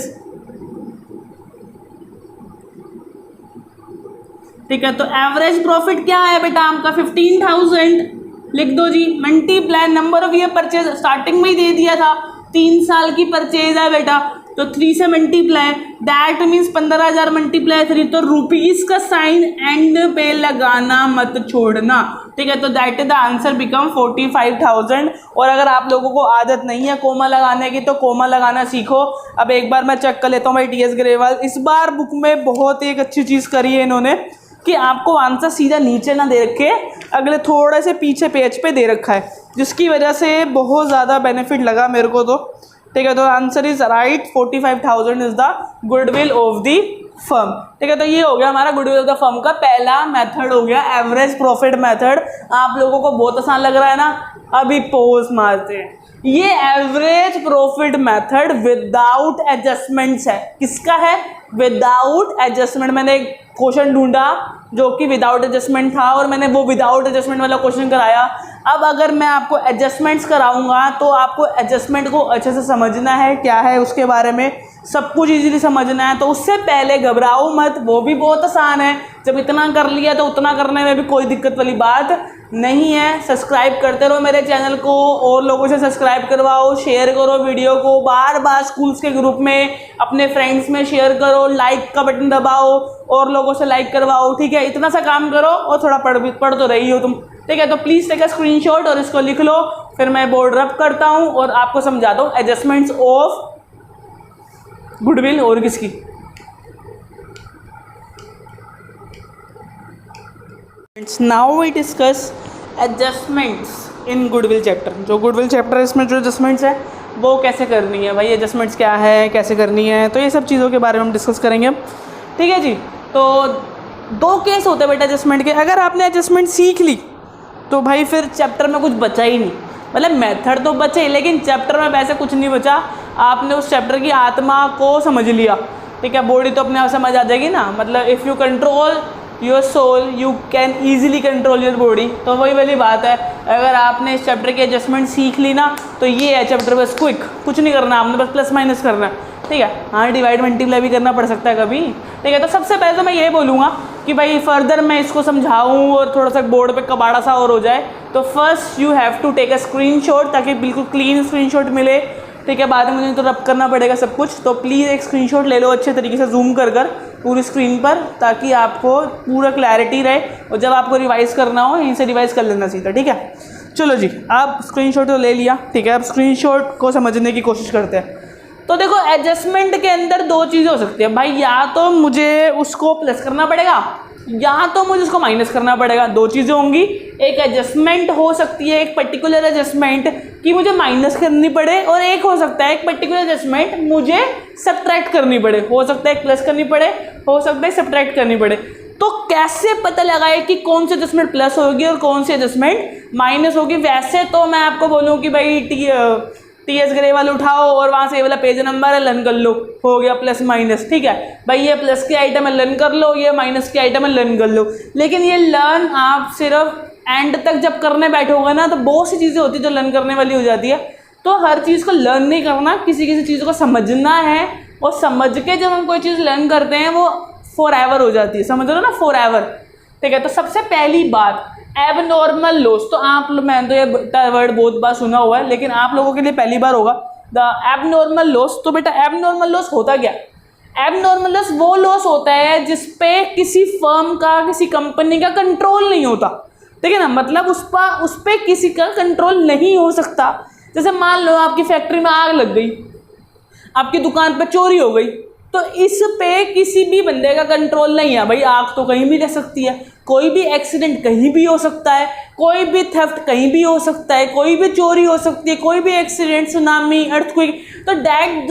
ठीक है। तो एवरेज प्रॉफिट क्या है बेटा आपका 15,000 लिख दो जी, multiply number of year purchase, starting में ही दे दिया था 3 साल की परचेज है बेटा, तो 3 से मल्टीप्लाई, दैट मीन्स 15,000 मल्टीप्लाई 3, तो रुपीज का साइन एंड पे लगाना मत छोड़ना, ठीक है। तो that is the answer become 45,000। और अगर आप लोगों को आदत नहीं है कोमा लगाने की तो कोमा लगाना सीखो। अब एक बार मैं चेक कर लेता हूँ भाई टीएस ग्रेवाल, इस बार बुक में बहुत एक अच्छी चीज़ करी है इन्होंने कि आपको आंसर सीधा नीचे ना दे रखे, अगले थोड़े से पीछे पेज पे दे रखा है, जिसकी वजह से बहुत ज़्यादा बेनिफिट लगा मेरे को, तो ठीक है। तो answer is right, 45,000 is the goodwill of the firm, ठीक है। तो ये हो गया हमारा गुडविल ऑफ द फर्म का पहला मेथड हो गया, एवरेज प्रॉफिट मेथड। आप लोगों को बहुत आसान लग रहा है ना, अभी पोज मारते हैं। ये average profit method without adjustments है, किसका है, विदाउट एडजस्टमेंट। मैंने एक क्वेश्चन ढूंढा जो कि विदाउट एडजस्टमेंट था और मैंने वो विदाउट एडजस्टमेंट वाला क्वेश्चन कराया। अब अगर मैं आपको एडजस्टमेंट्स कराऊंगा तो आपको एडजस्टमेंट को अच्छे से समझना है, क्या है उसके बारे में सब कुछ इजीली समझना है। तो उससे पहले घबराओ मत, वो भी बहुत आसान है। जब इतना कर लिया तो उतना करने में भी कोई दिक्कत वाली बात नहीं है। सब्सक्राइब करते रहो मेरे चैनल को, और लोगों से सब्सक्राइब करवाओ, शेयर करो वीडियो को, बार बार स्कूल्स के ग्रुप में अपने फ्रेंड्स में शेयर करो, लाइक का बटन दबाओ और लोगों से लाइक करवाओ, ठीक है। इतना सा काम करो और थोड़ा पढ़ तो रही हो तुम, ठीक है। तो प्लीज़ टेक अ स्क्रीनशॉट और इसको लिख लो, फिर मैं बोर्ड रब करता हूँ और आपको समझाता हूँ एडजस्टमेंट्स ऑफ गुडविल और किसकी। Now we discuss adjustments in goodwill chapter. जो गुडविल चैप्टर है इसमें जो एडजस्टमेंट्स है वो कैसे करनी है भाई, एडजस्टमेंट्स क्या है, कैसे करनी है, तो ये सब चीज़ों के बारे में हम डिस्कस करेंगे, ठीक है जी। तो 2 केस होते हैं बेटा एडजस्टमेंट के। अगर आपने एडजस्टमेंट सीख ली तो भाई फिर चैप्टर में कुछ बचा ही नहीं, मतलब मेथड तो बचे लेकिन चैप्टर में वैसे कुछ नहीं बचा। आपने उस चैप्टर की आत्मा को समझ लिया, ठीक है। बॉडी तो अपने आप समझ आ जाएगी ना, मतलब if you control your soul you can easily control your body. तो वही वाली बात है, अगर आपने इस चैप्टर की एडजस्टमेंट सीख ली ना तो ये है चैप्टर, बस क्विक, कुछ नहीं करना आपने, बस प्लस माइनस करना है, ठीक है। हाँ डिवाइड मल्टीप्लाई भी करना पड़ सकता है कभी, ठीक है। तो सबसे पहले तो मैं ये बोलूँगा कि भाई फर्दर मैं इसको समझाऊँ और थोड़ा सा बोर्ड पे कबाड़ा सा और हो जाए, तो first you have to take a screenshot ताकि बिल्कुल क्लीन स्क्रीनशॉट मिले, ठीक है। बाद में मुझे तो रब करना पड़ेगा सब कुछ, तो प्लीज़ एक स्क्रीनशॉट ले लो अच्छे तरीके से जूम कर पूरी स्क्रीन पर, ताकि आपको पूरा क्लैरिटी रहे और जब आपको रिवाइज़ करना हो यहीं से रिवाइज़ कर लेना सीधा, ठीक है। चलो जी, आप स्क्रीनशॉट तो ले लिया, ठीक है। अब स्क्रीनशॉट को समझने की कोशिश करते हैं। तो देखो एडजस्टमेंट के अंदर 2 चीज़ें हो सकती है भाई, या तो मुझे उसको प्लस करना पड़ेगा या तो मुझे उसको माइनस करना पड़ेगा, 2 चीज़ें होंगी। एक एडजस्टमेंट हो सकती है, एक पर्टिकुलर एडजस्टमेंट कि मुझे माइनस करनी पड़े, और एक हो सकता है एक पर्टिकुलर एडजस्टमेंट मुझे सब्ट्रैक्ट करनी पड़े, हो सकता है प्लस करनी पड़े, हो सकता है सब्ट्रैक्ट करनी पड़े। तो कैसे पता लगाए कि कौन सी एडजस्टमेंट प्लस होगी और कौन सी एडजस्टमेंट माइनस होगी। वैसे तो मैं आपको बोलूँ कि भाई टीएस ग्रेवाल उठाओ और वहाँ से ये वाला पेज नंबर है लर्न कर लो, हो गया प्लस माइनस, ठीक है भाई। ये प्लस की आइटम है लर्न कर लो, ये माइनस की आइटम है लर्न कर लो। लेकिन ये लर्न आप सिर्फ एंड तक जब करने बैठोगे ना तो बहुत सी चीज़ें होती है जो लर्न करने वाली हो जाती है। तो हर चीज़ को लर्न नहीं करना, किसी किसी चीज़ को समझना है, और समझ के जब हम कोई चीज़ लर्न करते हैं वो फॉर एवर हो जाती है, समझ लो ना, फॉर एवर, ठीक है। तो सबसे पहली बात एबनॉर्मल लॉस, तो आप मैंने तो ये वर्ड बहुत बार सुना हुआ है लेकिन आप लोगों के लिए पहली बार होगा, द एबनॉर्मल लॉस। तो बेटा एबनॉर्मल लॉस होता क्या? एबनॉर्मल लॉस वो लॉस होता है जिसपे किसी फर्म का, किसी कंपनी का कंट्रोल नहीं होता, ठीक है ना। मतलब उस पर किसी का कंट्रोल नहीं हो सकता। जैसे मान लो आपकी फैक्ट्री में आग लग गई, आपकी दुकान पर चोरी हो गई, तो इस पे किसी भी बंदे का कंट्रोल नहीं है भाई। आग तो कहीं भी लग सकती है, कोई भी एक्सीडेंट कहीं भी हो सकता है, कोई भी थेफ्ट कहीं भी हो सकता है, कोई भी चोरी हो सकती है, कोई भी एक्सीडेंट, सुनामी, अर्थक्वेक। तो डैट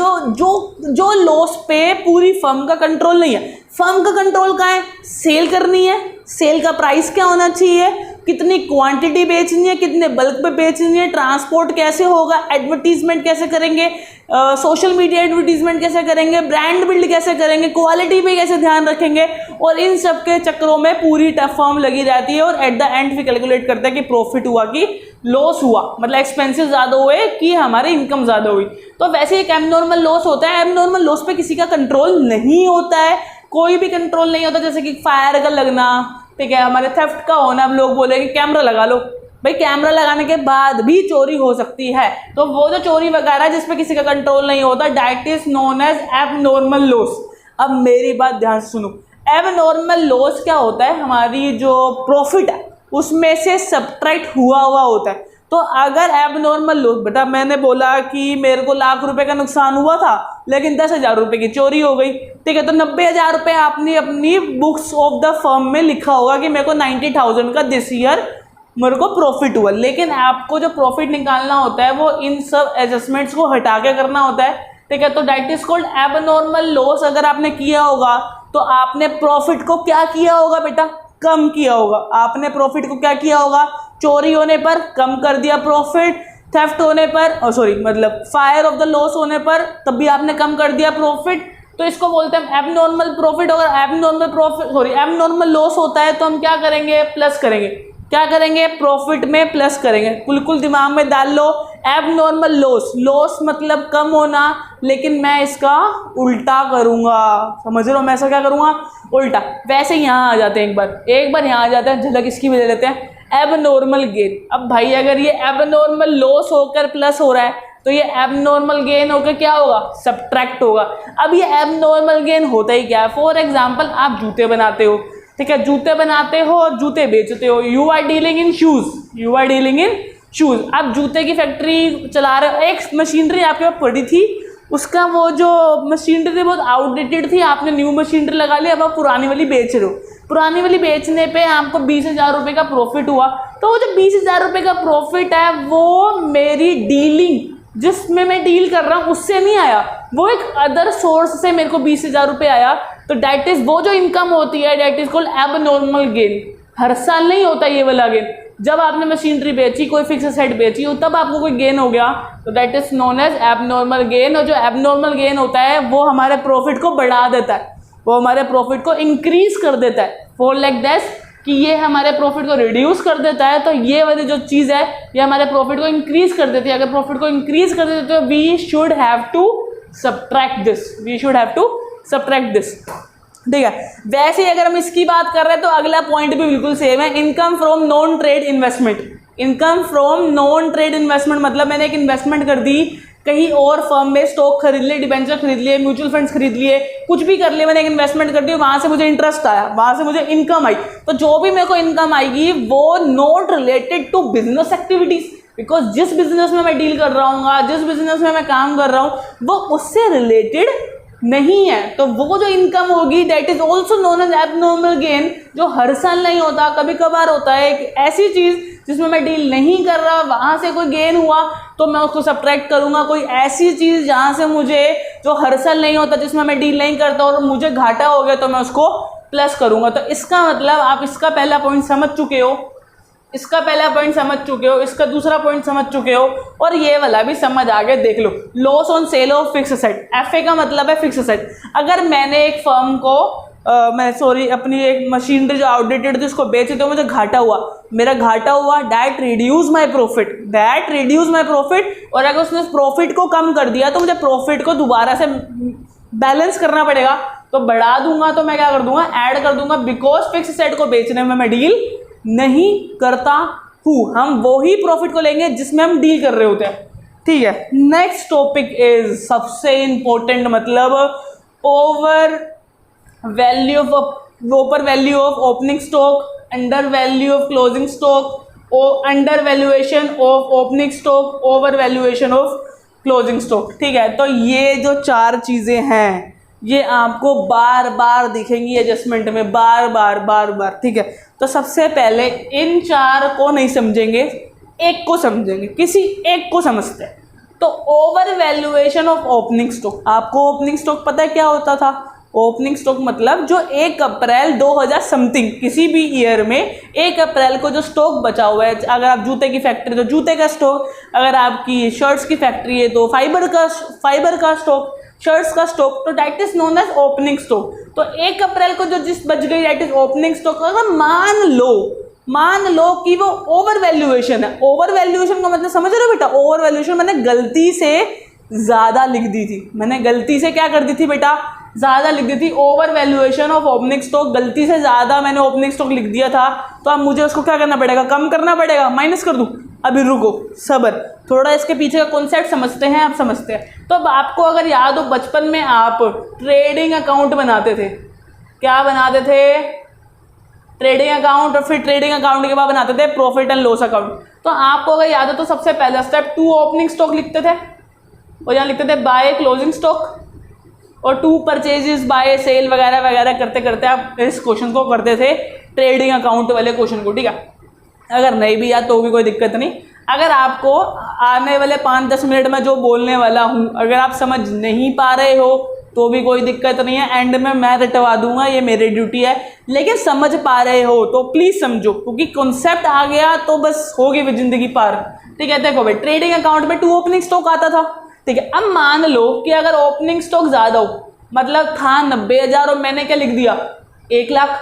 जो लॉस पे पूरी फर्म का कंट्रोल नहीं है। फर्म का कंट्रोल कहाँ है? सेल करनी है, सेल का प्राइस क्या होना चाहिए, कितनी क्वांटिटी बेचनी है, कितने बल्क पे बेचनी है, ट्रांसपोर्ट कैसे होगा, एडवर्टीजमेंट कैसे करेंगे, सोशल मीडिया एडवर्टीजमेंट कैसे करेंगे, ब्रांड बिल्ड कैसे करेंगे, क्वालिटी पे कैसे ध्यान रखेंगे, और इन सब के चक्करों में पूरी टफ फर्म लगी रहती है। और एट द एंड फिर कैलकुलेट करता है कि प्रॉफिट हुआ कि लॉस हुआ, मतलब एक्सपेंसेस ज़्यादा हुए कि हमारी इनकम ज़्यादा हुई। तो वैसे एक एबनॉर्मल लॉस होता है। एबनॉर्मल लॉस पे किसी का कंट्रोल नहीं होता है, कोई भी कंट्रोल नहीं होता। जैसे कि फायर का लगना, ठीक है, हमारे थेफ्ट का होना। अब लोग बोलेंगे कैमरा लगा लो, भाई कैमरा लगाने के बाद भी चोरी हो सकती है। तो वो जो चोरी वगैरह जिसपे किसी का कंट्रोल नहीं होता, that is known as abnormal loss. अब मेरी बात ध्यान से सुनो, एबनॉर्मल लॉस क्या होता है? हमारी जो प्रॉफिट है उसमें से सब्ट्रैक्ट हुआ होता है। तो अगर एबनॉर्मल लॉस, बेटा मैंने बोला कि मेरे को ₹1,00,000 का नुकसान हुआ था लेकिन 10,000 रुपये की चोरी हो गई, ठीक है, तो 90,000 रुपये आपने अपनी बुक्स ऑफ द फर्म में लिखा होगा कि मेरे को 90,000 का दिस ईयर मेरे को प्रॉफिट हुआ। लेकिन आपको जो प्रॉफिट निकालना होता है वो इन सब एडजस्टमेंट्स को हटा के करना होता है, ठीक है। तो that is called abnormal loss. अगर आपने किया होगा तो आपने प्रॉफिट को क्या किया होगा बेटा? कम किया होगा। आपने प्रॉफिट को क्या किया होगा? चोरी होने पर कम कर दिया प्रॉफिट, थेफ्ट होने पर, मतलब फायर ऑफ द लॉस होने पर तब भी आपने कम कर दिया प्रॉफिट। तो इसको बोलते हैं एबनॉर्मल प्रॉफिट। अगर एबनॉर्मल लॉस होता है तो हम क्या करेंगे? प्लस करेंगे, क्या करेंगे, प्रॉफिट में प्लस करेंगे। बिल्कुल दिमाग में डाल लो, एबनॉर्मल लॉस, लॉस मतलब कम होना, लेकिन मैं इसका उल्टा करूंगा, समझ रहे हो, मैं ऐसा क्या करूंगा, उल्टा। वैसे यहाँ आ जाते हैं, एक बार यहाँ आ जाते हैं, झलक इसकी भी ले लेते हैं, एबनॉर्मल गेन। अब भाई अगर ये एबनॉर्मल लॉस होकर प्लस हो रहा है तो ये एबनॉर्मल गेन होकर क्या होगा, सब्ट्रैक्ट होगा। अब ये एबनॉर्मल गेन होता ही क्या है, फॉर एग्जाम्पल आप जूते बनाते हो, ठीक है, जूते बनाते हो और जूते बेचते हो, you are dealing in shoes, you are dealing in shoes. आप जूते की फैक्ट्री चला रहे हो, एक मशीनरी आपके पास पड़ी थी, उसका वो जो मशीनरी थी बहुत आउटडेटेड थी, आपने न्यू मशीनरी लगा ली, अब आप पुरानी वाली बेच रहे हो। पुरानी वाली बेचने पे आपको 20,000 रुपये का प्रॉफिट हुआ, तो वो जो 20,000 रुपये का प्रॉफिट है वो मेरी डीलिंग जिसमें मैं डील कर रहा हूँ उससे नहीं आया, वो एक अदर सोर्स से मेरे को 20,000 रुपये आया। तो डैट इज वो जो इनकम होती है, that is called abnormal gain. हर साल नहीं होता ये वाला गेन, जब आपने मशीनरी बेची, कोई फिक्स सेट बेची हो, तब आपको कोई गेन हो गया, तो that is known as abnormal gain. और जो एबनॉर्मल गेन होता है वो हमारे प्रॉफिट को बढ़ा देता है, वो हमारे प्रॉफिट को इंक्रीज कर देता है, फॉर लाइक दैट कि ये हमारे प्रॉफिट को रिड्यूस कर देता है। तो ये वाली जो चीज़ है ये हमारे प्रॉफिट को इंक्रीज कर देती है। अगर प्रॉफिट को इंक्रीज कर देती है तो we should have to subtract this, we should have to subtract this, ठीक है। वैसे ही अगर हम इसकी बात कर रहे हैं तो अगला पॉइंट भी बिल्कुल सेम है, income from non trade investment. Income from non trade investment मतलब मैंने एक इन्वेस्टमेंट कर दी कहीं और फर्म में, स्टॉक खरीद लिए, डिबेंचर खरीद लिए, म्यूचुअल फंड्स खरीद लिए, कुछ भी कर लिए, मैंने एक इन्वेस्टमेंट कर दी, वहां से मुझे इंटरेस्ट आया, वहां से मुझे इनकम आई, तो जो भी मेरे को इनकम आएगी वो not related to business activities, because जिस बिजनेस में मैं डील कर रहा हूँ, जिस बिजनेस में मैं काम कर रहा हूँ वो उससे रिलेटेड नहीं है। तो वो जो इनकम होगी that is also known as abnormal gain, जो हर साल नहीं होता, कभी कभार होता है। एक ऐसी चीज जिसमें मैं डील नहीं कर रहा, वहां से कोई गेन हुआ तो मैं उसको सब्ट्रैक्ट करूंगा। कोई ऐसी चीज जहां से मुझे, जो हर साल नहीं होता, जिसमें मैं डील नहीं करता और मुझे घाटा हो गया, तो मैं उसको प्लस करूंगा। तो इसका मतलब आप इसका पहला पॉइंट समझ चुके हो, इसका पहला पॉइंट समझ चुके हो, इसका दूसरा पॉइंट समझ चुके हो, और ये वाला भी समझ आ गया। देख लो, loss on sale of fix asset, FA का मतलब है फिक्स एसेट। अगर मैंने एक फर्म को अपनी एक मशीनरी जो आउटडेटेड थी उसको बेची, तो मुझे घाटा हुआ, मेरा घाटा हुआ, that reduce my profit, that reduce my profit. और अगर उसने प्रॉफिट को कम कर दिया तो मुझे प्रॉफिट को दोबारा से बैलेंस करना पड़ेगा, तो बढ़ा दूंगा, तो मैं क्या कर दूंगा, ऐड कर दूंगा, बिकॉज फिक्स एसेट को बेचने में मैं डील नहीं करता हूँ। हम वो ही प्रॉफिट को लेंगे जिसमें हम डील कर रहे होते हैं, ठीक है। नेक्स्ट टॉपिक इज सबसे इंपॉर्टेंट, मतलब over value of opening stock, under value of closing stock, under valuation of opening stock, over valuation of closing stock, ठीक है। तो ये जो चार चीजें हैं ये आपको बार बार दिखेंगी एडजस्टमेंट में, बार बार, ठीक है। तो सबसे पहले इन चार को नहीं समझेंगे, एक को समझेंगे, किसी एक को समझते हैं। तो over valuation of opening stock, आपको ओपनिंग स्टॉक पता है क्या होता था? ओपनिंग स्टॉक मतलब जो 1 अप्रैल 2000 समथिंग किसी भी ईयर में 1 अप्रैल को जो स्टॉक बचा हुआ है, अगर आप जूते की फैक्ट्री तो जूते का स्टॉक, अगर आपकी शर्ट्स की फैक्ट्री है तो फाइबर का स्टॉक, शर्ट्स का स्टॉक, तो that is known as opening stock. तो 1 अप्रैल को जो जिस बच गई दैट इज ओपनिंग स्टॉक। अगर मान लो कि वो ओवर वैल्यूएशन है, ओवर वैल्यूएशन का मतलब समझ रहे हो बेटा? ओवर वैल्यूएशन मैंने गलती से ज़्यादा लिख दी थी, मैंने गलती से क्या कर दी थी बेटा? ज़्यादा लिख दी थी। Over valuation of opening stock, गलती से ज़्यादा मैंने ओपनिंग स्टॉक लिख दिया था, तो अब मुझे उसको क्या करना पड़ेगा? कम करना पड़ेगा, माइनस कर दूँ? अभी रुको, सबर, थोड़ा इसके पीछे का कॉन्सेप्ट समझते हैं, आप समझते हैं। तो अब आपको अगर याद हो, बचपन में आप ट्रेडिंग अकाउंट बनाते थे, क्या बनाते थे? ट्रेडिंग अकाउंट, और फिर ट्रेडिंग अकाउंट के बाद बनाते थे प्रॉफिट एंड लॉस अकाउंट। तो आपको अगर याद हो तो सबसे पहला स्टेप 2 ओपनिंग स्टॉक लिखते थे, और यहाँ लिखते थे बाय क्लोजिंग स्टॉक, और 2 परचेजेस बाय सेल वगैरह वगैरह करते करते आप इस क्वेश्चन को करते थे, ट्रेडिंग अकाउंट वाले क्वेश्चन को, ठीक है। अगर नहीं भी याद तो भी कोई दिक्कत नहीं। अगर आपको आने वाले 5-10 मिनट में जो बोलने वाला हूँ अगर आप समझ नहीं पा रहे हो तो भी कोई दिक्कत नहीं है, एंड में मैं रटवा दूंगा, ये मेरी ड्यूटी है। लेकिन समझ पा रहे हो तो प्लीज समझो, क्योंकि कॉन्सेप्ट आ गया तो बस हो गई जिंदगी पार, ठीक है। देखो भाई, ट्रेडिंग अकाउंट में 2 ओपनिंग स्टॉक आता था, ठीक है। अब मान लो कि अगर ओपनिंग स्टॉक ज्यादा हो, मतलब था 90,000 और मैंने क्या लिख दिया? 1 लाख,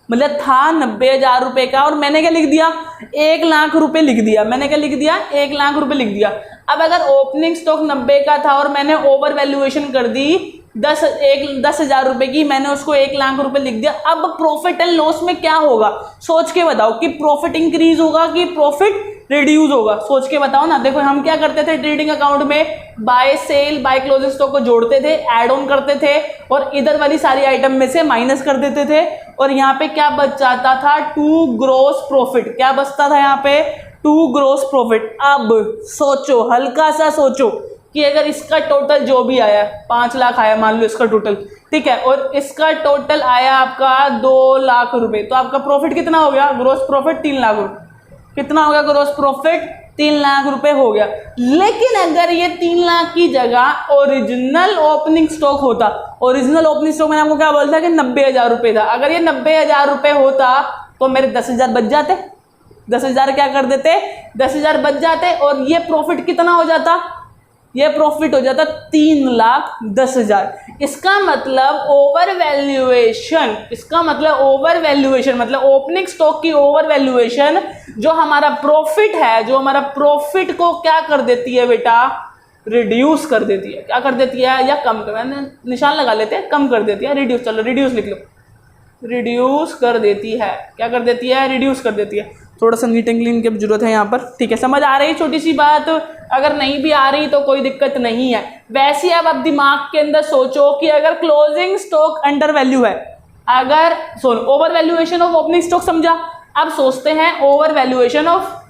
मतलब था 90,000 रुपये का और मैंने क्या लिख दिया, 1 लाख रुपए लिख दिया। मैंने क्या लिख दिया, 1 लाख रुपए लिख दिया। अब अगर ओपनिंग स्टॉक 90 का था और मैंने ओवर वैल्यूएशन कर दी 10,000 रुपए की, मैंने उसको 1 लाख रुपए लिख दिया। अब प्रॉफिट एंड लॉस में क्या होगा, सोच के बताओ कि प्रॉफिट इंक्रीज होगा कि प्रॉफिट रिड्यूस होगा, सोच के बताओ ना। देखो हम क्या करते थे ट्रेडिंग अकाउंट में, by sale by closing stock को जोड़ते थे, ऐड ऑन करते थे और इधर वाली सारी आइटम में से माइनस कर देते थे और यहाँ पे क्या बच जाता था, टू ग्रॉस प्रॉफिट। क्या बचता था यहाँ पे, टू ग्रॉस प्रॉफिट। अब सोचो, हल्का सा सोचो कि अगर इसका टोटल जो भी आया 5 लाख आया मान लो इसका टोटल, ठीक है, और इसका टोटल आया आपका 2 लाख रुपए, तो आपका प्रॉफिट कितना हो गया, ग्रॉस प्रॉफिट 3 लाख रुपए। कितना हो गया ग्रॉस प्रॉफिट, 3 लाख रुपए हो गया। लेकिन अगर ये 3 लाख की जगह ओरिजिनल ओपनिंग स्टॉक होता, ओरिजिनल ओपनिंग स्टॉक मैंने आपको क्या बोलता कि 90,000 रुपए था, अगर ये 90,000 रुपए होता तो मेरे 10,000 बच जाते, 10,000 क्या कर देते, 10,000 बच जाते और ये प्रॉफिट कितना हो जाता, ये प्रॉफिट हो जाता 3,10,000। इसका मतलब ओवर वैल्यूएशन, इसका मतलब ओवर वैल्यूएशन मतलब ओपनिंग स्टॉक की ओवर वैल्यूएशन जो हमारा प्रॉफिट है, जो हमारा प्रॉफिट को क्या कर देती है बेटा, रिड्यूस कर देती है। क्या कर देती है, या कम कर, निशान लगा लेते हैं, कम कर देती है, रिड्यूस, चलो रिड्यूस लिख लो, रिड्यूस कर देती है। क्या कर देती है, रिड्यूस कर देती है। थोड़ा सा नीट एंड क्लीन की जरूरत है यहाँ पर, ठीक है। समझ आ रही है छोटी सी बात, अगर नहीं भी आ रही तो कोई दिक्कत नहीं है। वैसे अब आप दिमाग के अंदर सोचो कि अगर क्लोजिंग स्टॉक अंडर वैल्यू है, अगर सुन over valuation of opening stock समझा, अब सोचते हैं over valuation of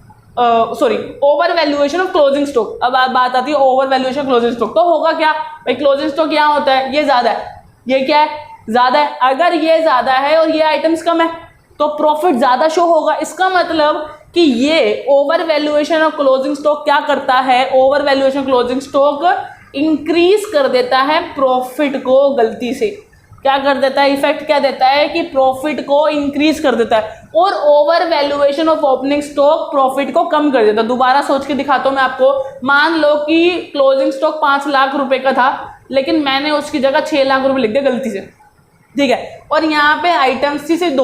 over valuation of closing stock. अब बात आती है ओवर वैल्यूएशन क्लोजिंग स्टॉक, तो होगा क्या भाई, क्लोजिंग स्टॉक यहाँ होता है, ये ज्यादा है, ये क्या है, ज्यादा है। अगर ये ज्यादा है और ये आइटम्स कम है तो प्रॉफिट ज्यादा शो होगा। इसका मतलब कि ये over valuation of closing stock क्या करता है, over valuation closing stock increase कर देता है प्रॉफिट को, गलती से क्या कर देता है, इफेक्ट क्या देता है कि प्रॉफिट को इंक्रीज कर देता है, और over valuation of opening stock profit को कम कर देता है। दोबारा सोच के दिखाता हूं मैं आपको। मान लो कि क्लोजिंग स्टॉक 5 लाख रुपए का था, लेकिन मैंने उसकी जगह 6 लाख रुपए लिख दिया गलती से, ठीक है, और यहाँ पे आइटम्स थी सिर्फ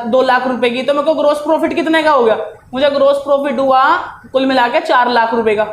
2 लाख रुपए की, तो मेरे को ग्रोस प्रॉफिट कितने का हो गया, मुझे ग्रोस प्रॉफिट हुआ कुल मिला के 4 लाख रुपए का,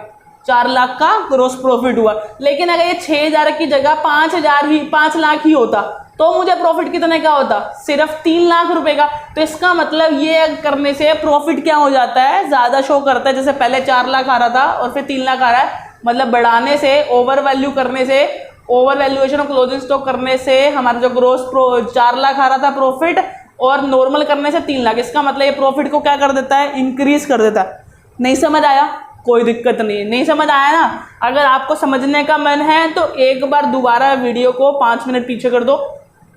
4 लाख का ग्रोस प्रॉफिट हुआ। लेकिन अगर ये 6,000 की जगह 5 लाख ही होता तो मुझे प्रॉफिट कितने का होता, सिर्फ 3 लाख रुपए का। तो इसका मतलब ये करने से प्रॉफिट क्या हो जाता है, ज्यादा शो करता है। जैसे पहले 4 लाख आ रहा था और फिर 3 लाख आ रहा है, मतलब बढ़ाने से, ओवर वैल्यू करने से, over valuation of closing stock करने से हमारा जो ग्रोस 4 लाख आ रहा था प्रॉफिट, और नॉर्मल करने से 3 लाख। इसका मतलब ये प्रॉफिट को क्या कर देता है, इंक्रीज कर देता है। नहीं समझ आया, कोई दिक्कत नहीं है, नहीं समझ आया ना। अगर आपको समझने का मन है तो एक बार दोबारा वीडियो को 5 मिनट पीछे कर दो,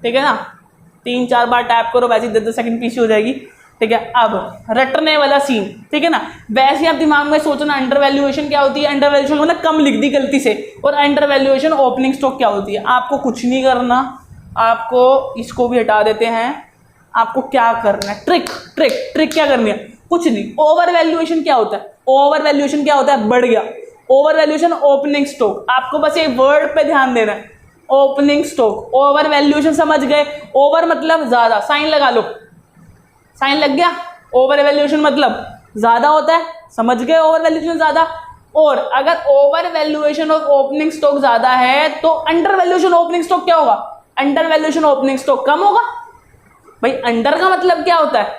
ठीक है ना, 3-4 बार टैप करो, वैसे 10 सेकंड पीछे हो जाएगी, ठीक है। अब रटने वाला सीन, ठीक है ना। वैसे आप दिमाग में सोचना अंडर वैल्यूएशन क्या होती है, अंडर वैल्यूएशन मतलब कम लिख दी गलती से, और अंडर वैल्यूएशन ओपनिंग स्टॉक क्या होती है। आपको कुछ नहीं करना, आपको इसको भी हटा देते हैं। आपको क्या करना है, ट्रिक क्या करनी है, कुछ नहीं। ओवर वैल्यूएशन क्या होता है, ओवर वैल्यूएशन क्या होता है, बढ़ गया। ओवर वैल्यूएशन ओपनिंग स्टॉक, आपको बस एक वर्ड पे ध्यान देना है, ओपनिंग स्टॉक। ओवर वैल्यूएशन समझ गए, ओवर मतलब ज्यादा, साइन लगा लो, साइन लग गया। ओवर वैल्यूएशन मतलब ज्यादा होता है, समझ गए, ओवर वैल्यूएशन ज्यादा। और अगर over valuation of opening stock ज्यादा है तो अंडर वैल्यूएशन ओपनिंग स्टॉक क्या होगा, अंडर वैल्यूएशन ओपनिंग स्टॉक कम होगा। भाई अंडर का मतलब क्या होता है,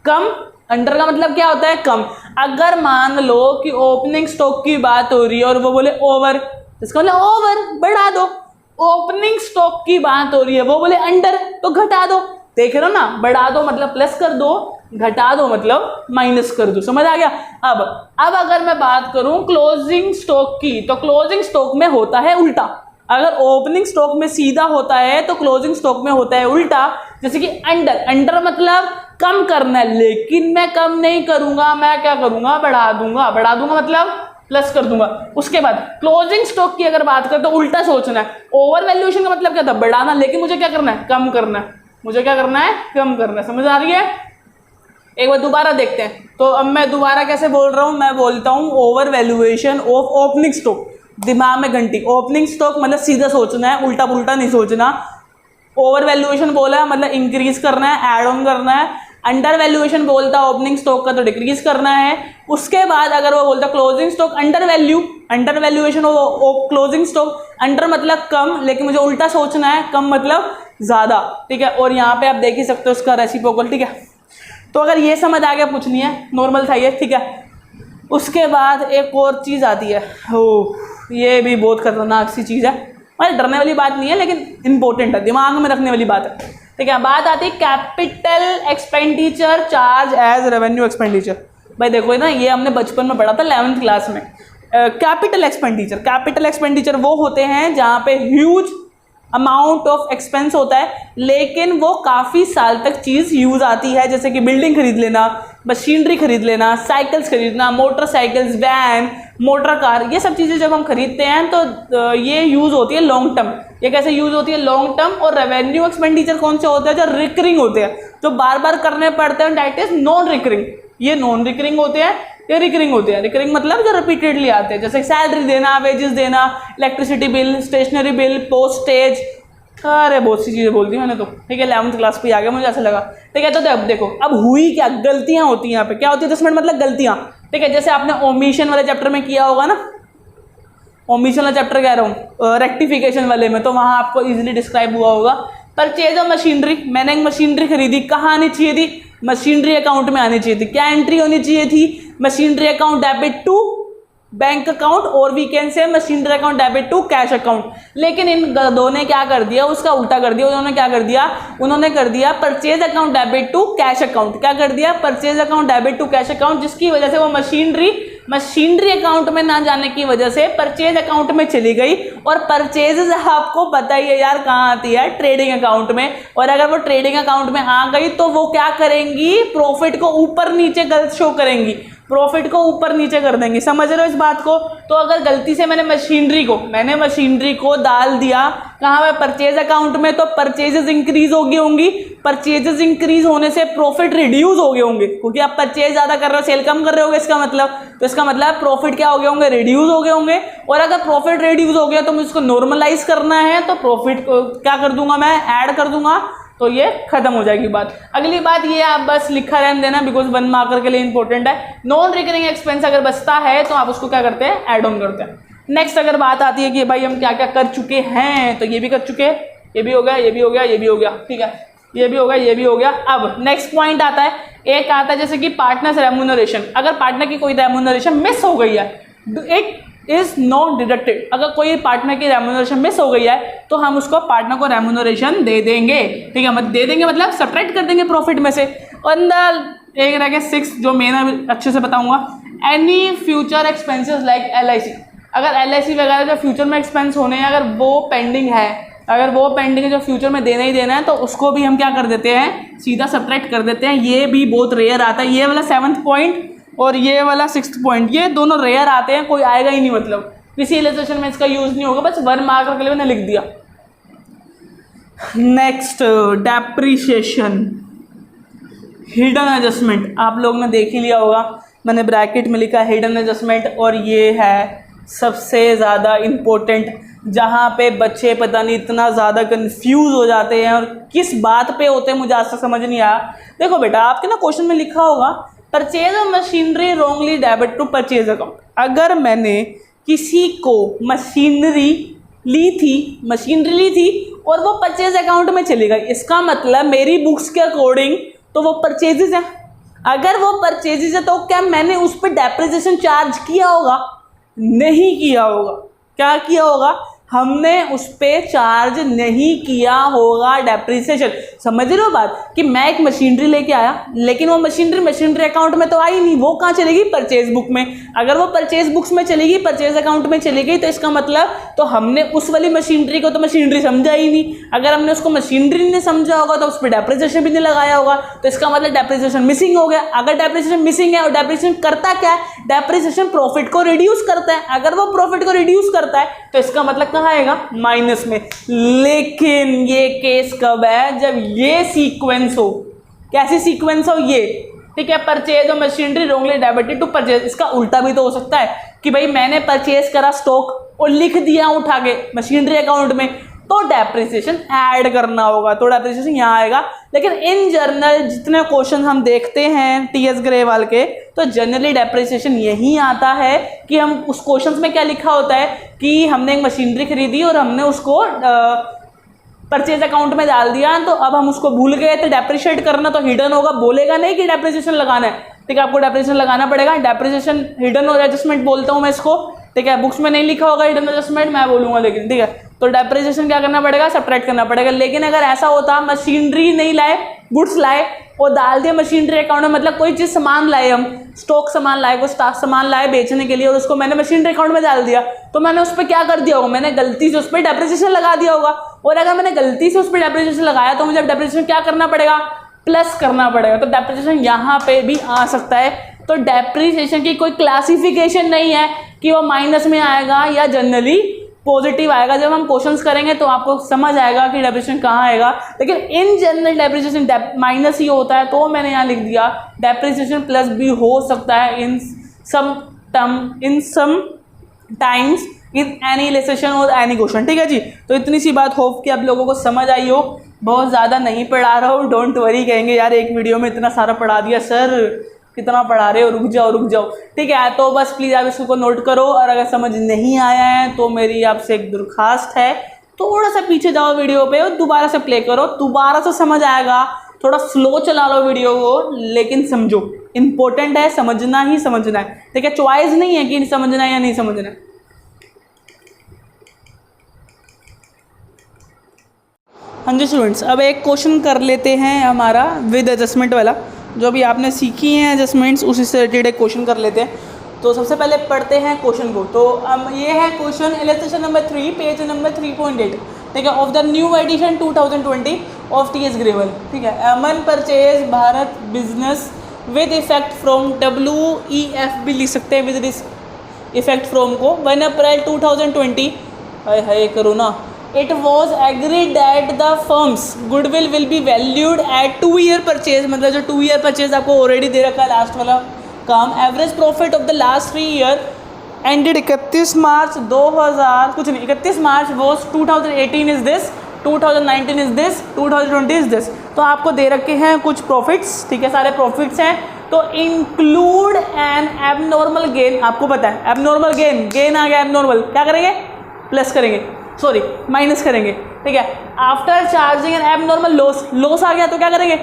कम, अंडर का मतलब क्या होता है, कम। अगर मान लो कि ओपनिंग स्टॉक की बात हो रही है और वो बोले ओवर, इसका मतलब ओवर बढ़ा दो। ओपनिंग स्टॉक की बात हो रही है, वो बोले अंडर, तो घटा दो। देख रहे हो ना, बढ़ा दो मतलब प्लस कर दो, घटा दो मतलब माइनस कर दो, समझ आ गया। अब अगर मैं बात करूं क्लोजिंग स्टॉक की, तो क्लोजिंग स्टॉक में होता है उल्टा। अगर ओपनिंग स्टॉक में सीधा होता है तो क्लोजिंग स्टॉक में होता है उल्टा। जैसे कि अंडर मतलब कम करना है, लेकिन मैं कम नहीं करूंगा, मैं क्या करूंगा, बढ़ा दूंगा मतलब प्लस कर दूंगा। उसके बाद क्लोजिंग स्टॉक की अगर बात करें तो उल्टा सोचना है। ओवर वैल्यूएशन का मतलब क्या था, बढ़ाना, लेकिन मुझे क्या करना है, कम करना है, मुझे क्या करना है, कम करना है। समझ आ रही है। एक बार दोबारा देखते हैं। तो अब मैं दोबारा कैसे बोल रहा हूं, मैं बोलता हूं over valuation of opening stock. दिमाग में घंटी, ओपनिंग स्टॉक मतलब सीधा सोचना है, उल्टा पुल्टा नहीं सोचना। ओवर वैल्यूएशन बोला है मतलब इंक्रीज करना है, एड ऑन करना है। अंडर वैल्यूएशन बोलता है ओपनिंग स्टॉक का तो डिक्रीज करना है। उसके बाद अगर वो बोलता है closing stock under value, under valuation closing stock, under मतलब कम, लेकिन मुझे उल्टा सोचना है, कम मतलब ज़्यादा, ठीक है। और यहाँ पे आप देख ही सकते हो उसका रेसिप्रोकल, ठीक है। तो अगर ये समझ आ गया पूछनी है, नॉर्मल था ये, ठीक है। उसके बाद एक और चीज़ आती है, ओ ये भी बहुत खतरनाक सी चीज़ है, मतलब डरने वाली बात नहीं है लेकिन इंपॉर्टेंट है, दिमाग में रखने वाली बात है, ठीक है। बात आती है capital expenditure charge as revenue expenditure. भाई देखो ना, ये हमने बचपन में पढ़ा था 11th क्लास में। कैपिटल एक्सपेंडिचर वो होते हैं जहाँ पे ह्यूज अमाउंट ऑफ एक्सपेंस होता है लेकिन वो काफ़ी साल तक चीज़ यूज़ आती है, जैसे कि बिल्डिंग खरीद लेना, मशीनरी खरीद लेना, साइकिल्स खरीदना, मोटरसाइकिल्स, वैन, मोटर कार, ये सब चीज़ें जब हम खरीदते हैं तो ये यूज़ होती है लॉन्ग टर्म। ये कैसे यूज़ होती है? Long term. और रेवेन्यू एक्सपेंडिचर कौन से होते हैं? जो रिकरिंग होते हैं, जो बार बार करने पड़ते हैं, दैट इज नॉन रिकरिंग। ये नॉन रिकरिंग होते हैं, ये रिकरिंग होते हैं। रिकरिंग मतलब जो रिपीटेडली आते हैं, जैसे सैलरी देना, वेजेस देना, electricity bill, stationery bill, postage, अरे बहुत सी चीज़ें बोल दी मैंने तो, ठीक है। 11th क्लास पे आ गया, मुझे ऐसा लगा, ठीक है। तो अब देखो, अब हुई क्या, गलतियां होती हैं यहाँ पे। क्या होती है 10 मिनट मतलब गलतियां, ठीक है। जैसे आपने ओमिशन वाले चैप्टर में किया होगा ना, ओमिशन वाला चैप्टर कह रहा हूँ, रेक्टिफिकेशन वाले में, तो वहाँ आपको इजीली डिस्क्राइब हुआ होगा। परचेज ऑफ मशीनरी, मैंने एक मशीनरी खरीदी, कहाँ आनी चाहिए थी? मशीनरी अकाउंट में आनी चाहिए थी। क्या एंट्री होनी चाहिए थी? Machinery account debit to bank account, और we can say machinery account debit to cash account. लेकिन इन गधों ने क्या कर दिया? उसका उल्टा कर दिया। उन्होंने क्या कर दिया? उन्होंने कर दिया purchase account debit to cash account. क्या कर दिया? Purchase account debit to cash account, जिसकी वजह से वो मशीनरी अकाउंट में ना जाने की वजह से परचेज अकाउंट में चली गई। और परचेजेस आपको पता ही है यार कहाँ आती है? ट्रेडिंग अकाउंट में। और अगर वो ट्रेडिंग अकाउंट में आ गई तो वो क्या करेंगी? प्रॉफिट को ऊपर नीचे गलत शो करेंगी, प्रॉफिट को ऊपर नीचे कर देंगे। समझ रहे हो इस बात को? तो अगर गलती से मैंने मशीनरी को डाल दिया कहाँ पे? परचेज अकाउंट में, तो परचेजेस इंक्रीज हो गई होंगी। परचेजेस इंक्रीज होने से प्रॉफिट रिड्यूस हो गए होंगे, क्योंकि आप परचेज ज्यादा कर रहे हो, सेल कम कर रहे होगे। इसका मतलब प्रॉफिट क्या हो गए होंगे? रिड्यूस हो गए होंगे। और अगर प्रॉफिट रिड्यूस हो गया तो मुझे इसको नॉर्मलाइज करना है, तो प्रॉफिट को क्या कर दूंगा? मैं ऐड कर दूंगा, तो ये खत्म हो जाएगी बात। अगली बात ये आप बस लिखा रहने देना, बिकॉज 1 मार्कर के लिए इंपॉर्टेंट है। नॉन रिकरिंग एक्सपेंस अगर बचता है तो आप उसको क्या करते हैं? ऐड ऑन करते हैं। नेक्स्ट अगर बात आती है कि भाई हम क्या क्या कर चुके हैं, तो ये भी कर चुके हैं, ये भी हो गया, ये भी हो गया, ये भी हो गया, ठीक है, ये भी हो गया, ये भी हो गया। अब नेक्स्ट पॉइंट आता है, एक आता है जैसे कि पार्टनर्स रेम्यूनरेशन। अगर पार्टनर की कोई रेम्यूनरेशन मिस हो गई है, इट इज नॉट डिडक्टेड। अगर कोई पार्टनर की रेम्यूनरेशन मिस हो गई है तो हम उसको पार्टनर को रेम्यूनरेशन दे देंगे, ठीक है। दे देंगे मतलब सब्ट्रैक्ट कर देंगे प्रॉफिट में से। अंदर एक रह गया 6 जो मैं अच्छे से बताऊंगा, any future expenses like LIC। अगर LIC वगैरह जो फ्यूचर में एक्सपेंस होने हैं, अगर वो पेंडिंग है, जो फ्यूचर में देना ही देना है, तो उसको भी हम क्या कर देते हैं? सीधा सब्ट्रैक्ट कर देते हैं। ये भी बहुत रेयर आता है, ये वाला 7th पॉइंट और ये वाला 6th पॉइंट, ये दोनों रेयर आते हैं, कोई आएगा ही नहीं, मतलब किसी इलस्ट्रेशन में इसका यूज नहीं होगा, बस 1 मार्कर के लिए मैंने लिख दिया। नेक्स्ट डेप्रिसिएशन, हिडन एडजस्टमेंट, आप लोग ने देख ही लिया होगा, मैंने ब्रैकेट में लिखा हिडन एडजस्टमेंट। और ये है सबसे ज़्यादा इम्पोर्टेंट, जहाँ पे बच्चे पता नहीं इतना ज़्यादा कंफ्यूज हो जाते हैं और किस बात पे होते हैं, मुझे आज तक समझ नहीं आया। देखो बेटा, आपके ना क्वेश्चन में लिखा होगा purchase of machinery wrongly debit to purchase account. अगर मैंने किसी को मशीनरी ली थी और वो परचेज अकाउंट में चली गई, इसका मतलब मेरी बुक्स के अकॉर्डिंग तो वो परचेजेस हैं। अगर वो परचेजेस है तो क्या मैंने उस पर डेप्रिसिएशन चार्ज किया होगा? नहीं किया होगा। क्या किया होगा? हमने उस पर चार्ज नहीं किया होगा डेप्रिसिएशन। समझ रहे हो बात? कि मैं एक मशीनरी लेके आया, लेकिन वो मशीनरी अकाउंट में तो आई नहीं, वो कहाँ चलेगी? परचेज बुक में। अगर वो परचेज बुक्स में चलेगी, परचेज अकाउंट में चली गई, तो इसका मतलब तो हमने उस वाली मशीनरी को तो मशीनरी समझा ही नहीं। अगर हमने उसको मशीनरी नहीं समझा होगा तो उस पर डेप्रिसिएशन भी नहीं लगाया होगा, तो इसका मतलब डेप्रिसिएशन मिसिंग हो गया। अगर डेप्रिसिएशन मिसिंग है, और डेप्रिसिएशन करता क्या है? डेप्रिसिएशन प्रॉफिट को रिड्यूस करता है। अगर वो प्रॉफिट को रिड्यूस करता है तो इसका मतलब आएगा माइनस में। लेकिन ये केस कब है? जब ये सीक्वेंस हो। कैसी सीक्वेंस हो? ये, ठीक है, purchase of machinery wrongly debited to purchase. इसका उल्टा भी तो हो सकता है कि भाई मैंने परचेज करा स्टॉक और लिख दिया उठा के मशीनरी अकाउंट में, तो डेप्रिसिएशन ऐड करना होगा, तो डेप्रिसिएशन यहाँ आएगा। लेकिन इन जनरल जितने क्वेश्चन हम देखते हैं टीएस ग्रेवाल के, तो जनरली डेप्रिसिएशन यही आता है कि हम उस क्वेश्चन में क्या लिखा होता है कि हमने एक मशीनरी खरीदी और हमने उसको परचेज अकाउंट में डाल दिया, तो अब हम उसको भूल गए, तो डेप्रिशिएट करना तो हिडन होगा, बोलेगा नहीं कि डेप्रिसिएशन लगाना है। ठीक है, आपको डेप्रिसिएशन लगाना पड़ेगा। डेप्रिसिएशन हिडन और एडजस्टमेंट बोलता हूँ मैं इसको। ठीक है, बुक्स में नहीं लिखा होगा हिडन एडजस्टमेंट, मैं बोलूँगा लेकिन। ठीक है, तो डेप्रिसिएशन क्या करना पड़ेगा, सब्ट्रैक्ट करना पड़ेगा। लेकिन अगर ऐसा होता मशीनरी नहीं लाए, गुड्स लाए और डाल दिया मशीनरी अकाउंट में, मतलब कोई चीज़ सामान लाए, हम स्टॉक सामान लाए, कोई स्टॉक सामान लाए बेचने के लिए और उसको मैंने मशीनरी अकाउंट में डाल दिया, तो मैंने उस पर क्या कर दिया होगा, मैंने गलती से उस पर डेप्रिसिएशन लगा दिया होगा। और अगर मैंने गलती से उस पर डेप्रिसिएशन लगाया तो मुझे डेप्रिसिएशन क्या करना पड़ेगा, प्लस करना पड़ेगा। तो डेप्रिसिएशन यहाँ पे भी आ सकता है। तो डेप्रिसिएशन की कोई क्लासिफिकेशन नहीं है कि वो माइनस में आएगा या जनरली पॉजिटिव आएगा। जब हम क्वेश्चंस करेंगे तो आपको समझ आएगा कि डेप्रिसिएशन कहाँ आएगा। लेकिन इन जनरल डेप्रिसिएशन माइनस ही होता है, तो मैंने यहाँ लिख दिया डेप्रिसिएशन प्लस भी हो सकता है इन सम टाइम्स इन एनी लेसेशन और एनी क्वेश्चन। ठीक है जी, तो इतनी सी बात होप कि आप लोगों को समझ आई हो। बहुत ज़्यादा नहीं पढ़ा रहा हूँ, डोंट वरी। कहेंगे यार एक वीडियो में इतना सारा पढ़ा दिया सर, कितना पढ़ा रहे हो, रुक जाओ। ठीक है, तो बस प्लीज़ आप इसको नोट करो। और अगर समझ नहीं आया है तो मेरी आपसे एक दरख्वास्त है, थोड़ा सा पीछे जाओ वीडियो पे और दोबारा से प्ले करो, दोबारा से समझ आएगा। थोड़ा स्लो चला लो वीडियो को, लेकिन समझो, इंपॉर्टेंट है, समझना ही समझना है। ठीक है, चॉइस नहीं है कि समझना है या नहीं समझना है। हाँ जी स्टूडेंट्स, अब एक क्वेश्चन कर लेते हैं हमारा विद एडजस्टमेंट वाला। जो भी आपने सीखी हैं एडजस्टमेंट्स उसी से रिलेटेड एक क्वेश्चन कर लेते हैं। तो सबसे पहले पढ़ते हैं क्वेश्चन को। तो ये है question illustration number 3, page number 3.8। ठीक है, of the new edition 2020 of TS Grewal. ठीक है, Aman purchase Bharat business with effect from WEF भी लिख सकते हैं, विद इफेक्ट फ्रॉम को 1 अप्रैल 2020। हाय करो ना। It was agreed that the firm's goodwill will be valued at 2-year purchase, मतलब जो 2-year purchase आपको ऑलरेडी दे रखा है लास्ट वाला काम। Average profit of the last 3 year ended 31 March 2000 कुछ नहीं 31 March was 2018 is this, 2019 is this, 2020 is this. तो आपको दे रखे हैं कुछ प्रॉफिट्स। ठीक है, सारे प्रॉफिट्स हैं। तो इंक्लूड एन एबनॉर्मल गेन, आपको पता है एबनॉर्मल गेन आ गया, एबनॉर्मल क्या करेंगे, प्लस करेंगे, सॉरी माइनस करेंगे। ठीक है, after charging an abnormal loss आ गया तो क्या करेंगे,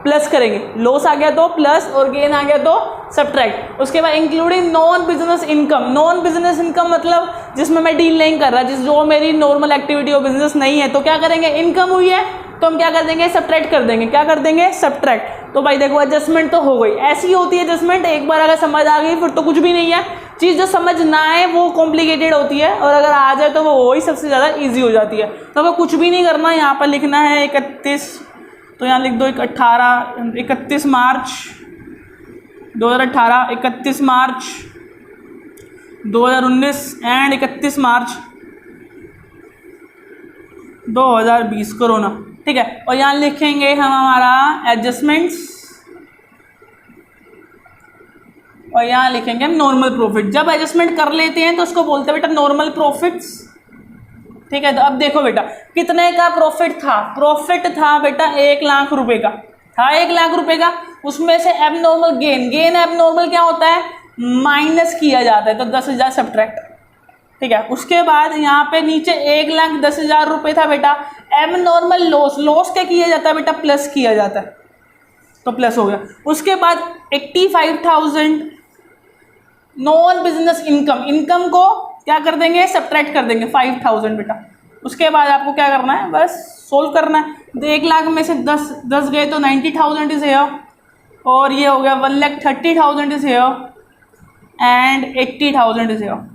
प्लस करेंगे। लॉस आ गया तो प्लस और गेन आ गया तो सब्ट्रैक्ट। उसके बाद including non business income. Non business income मतलब जिसमें मैं डील नहीं कर रहा, जो मेरी नॉर्मल एक्टिविटी और बिजनेस नहीं है, तो क्या करेंगे, इनकम हुई है तो हम क्या कर देंगे, सब्ट्रैक्ट कर देंगे। क्या कर देंगे, सब्ट्रैक्ट। तो भाई देखो एडजस्टमेंट तो हो गई, ऐसी होती है एडजस्टमेंट। एक बार अगर समझ आ गई फिर तो कुछ भी नहीं है। चीज़ जो समझ ना आए वो कॉम्प्लिकेटेड होती है, और अगर आ जाए तो वो वही सबसे ज़्यादा ईजी हो जाती है। तो हमें कुछ भी नहीं करना, यहाँ पर लिखना है 31, तो यहाँ लिख दो 31 मार्च 2018, 31 मार्च 2019 एंड 31 मार्च 2020 कोरोना। ठीक है, और यहाँ लिखेंगे हम हमारा एडजस्टमेंट्स, और यहाँ लिखेंगे हम नॉर्मल प्रॉफिट। जब एडजस्टमेंट कर लेते हैं तो उसको बोलते हैं बेटा नॉर्मल प्रॉफिट्स। ठीक है, तो अब देखो बेटा कितने का प्रॉफिट था, प्रॉफिट था बेटा 1 लाख रुपए का था, 1 लाख रुपए का। उसमें से एबनॉर्मल गेन एबनॉर्मल क्या होता है, माइनस किया जाता है, तो 10,000 सब्ट्रैक्ट। ठीक है, उसके बाद यहाँ पे नीचे 1,10,000 रुपये था बेटा। एबनॉर्मल लॉस क्या किया जाता है बेटा, प्लस किया जाता है, तो प्लस हो गया। उसके बाद 85,000 नॉन बिजनेस इनकम को क्या कर देंगे, सब्ट्रैक्ट कर देंगे 5,000 बेटा। उसके बाद आपको क्या करना है, बस सोल्व करना है। तो 1 लाख में से 10 गए तो 90,000 इज हेयर, और ये हो गया 1,30,000 is here and 80,000 is here.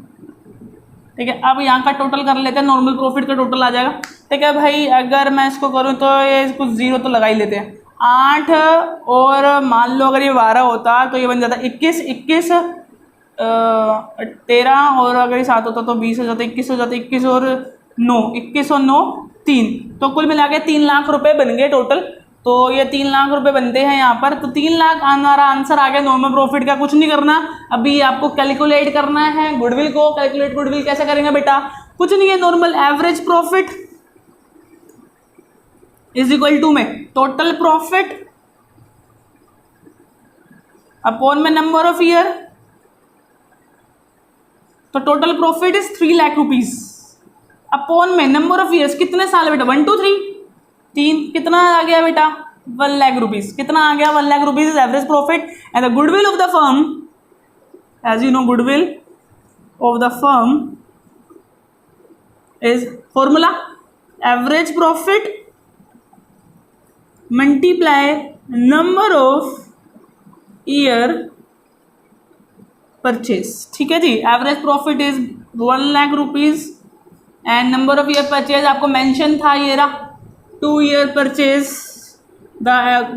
ठीक है, अब यहाँ का टोटल कर लेते हैं, नॉर्मल प्रॉफिट का टोटल आ जाएगा। ठीक है भाई, अगर मैं इसको करूँ तो ये कुछ जीरो तो लगा ही लेते हैं। 8 और मान लो अगर ये 12 होता तो ये बन जाता 21, 13 और अगर ये 7 होता तो 20 हो जाता, 21 हो जाता, 21 और 9 3, तो कुल मिला के 3 लाख रुपए बन गए टोटल। तो ये 3 लाख रुपए बनते हैं यहाँ पर। तो 3 लाख हमारा आंसर आ गया नॉर्मल प्रॉफिट का। कुछ नहीं करना, अभी आपको कैलकुलेट करना है गुडविल को। कैलकुलेट गुडविल कैसे करेंगे बेटा, कुछ नहीं है, normal average profit is equal to में टोटल प्रॉफिट अपॉन में नंबर ऑफ ईयर। तो total profit is 3 lakh rupees upon में नंबर ऑफ ईयर्स, कितने साल बेटा, 1 2 3 3, कितना आ गया बेटा 1 लाख रुपीज, कितना आ गया 1 lakh rupees is average profit. And the goodwill of the firm, as you know goodwill of the firm is formula average profit multiply number of year purchase. ठीक है जी, average profit is 1 lakh rupees and number of year purchase आपको मेंशन था, ये रहा 2 year purchase. The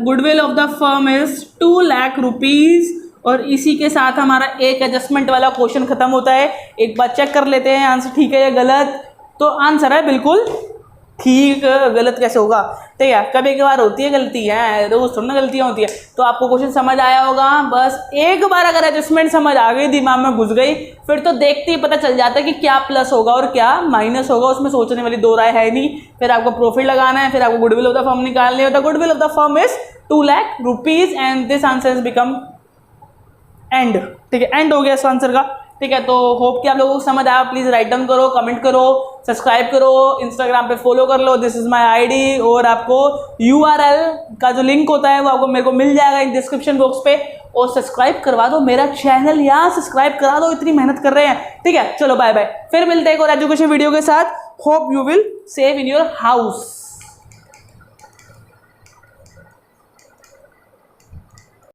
goodwill of the firm is 2 lakh rupees. और इसी के साथ हमारा एक एडजस्टमेंट वाला क्वेश्चन खत्म होता है। एक बार चेक कर लेते हैं आंसर ठीक है या गलत। तो आंसर है बिल्कुल ठीक, गलत कैसे होगा, ठीक है, कभी कभार होती है गलती है, रोज थोड़ी ना गलतियाँ होती है। तो आपको क्वेश्चन समझ आया होगा, बस एक बार अगर एडजस्टमेंट समझ आ गई, दिमाग में घुस गई, फिर तो देखते ही पता चल जाता है कि क्या प्लस होगा और क्या माइनस होगा, उसमें सोचने वाली दो राय है नहीं। फिर आपको प्रॉफिट लगाना है, फिर आपको गुडविल ऑफ द फर्म निकालनी है। The goodwill of the firm is 2 lakh rupees and this answer is become and. ठीक है, एंड हो गया इस आंसर का। ठीक है, तो होप कि आप लोगों को समझ आया। प्लीज राइट डाउन करो, कमेंट करो, सब्सक्राइब करो, इंस्टाग्राम पे फॉलो कर लो, दिस इज माय आईडी। और आपको URL का जो लिंक होता है वो आपको मेरे को मिल जाएगा डिस्क्रिप्शन बॉक्स पे। और सब्सक्राइब करवा दो मेरा चैनल, यहाँ सब्सक्राइब करा दो, इतनी मेहनत कर रहे हैं। ठीक है, चलो बाय बाय, फिर मिलते हैं एक और एजुकेशन वीडियो के साथ। Hope you will save in your house.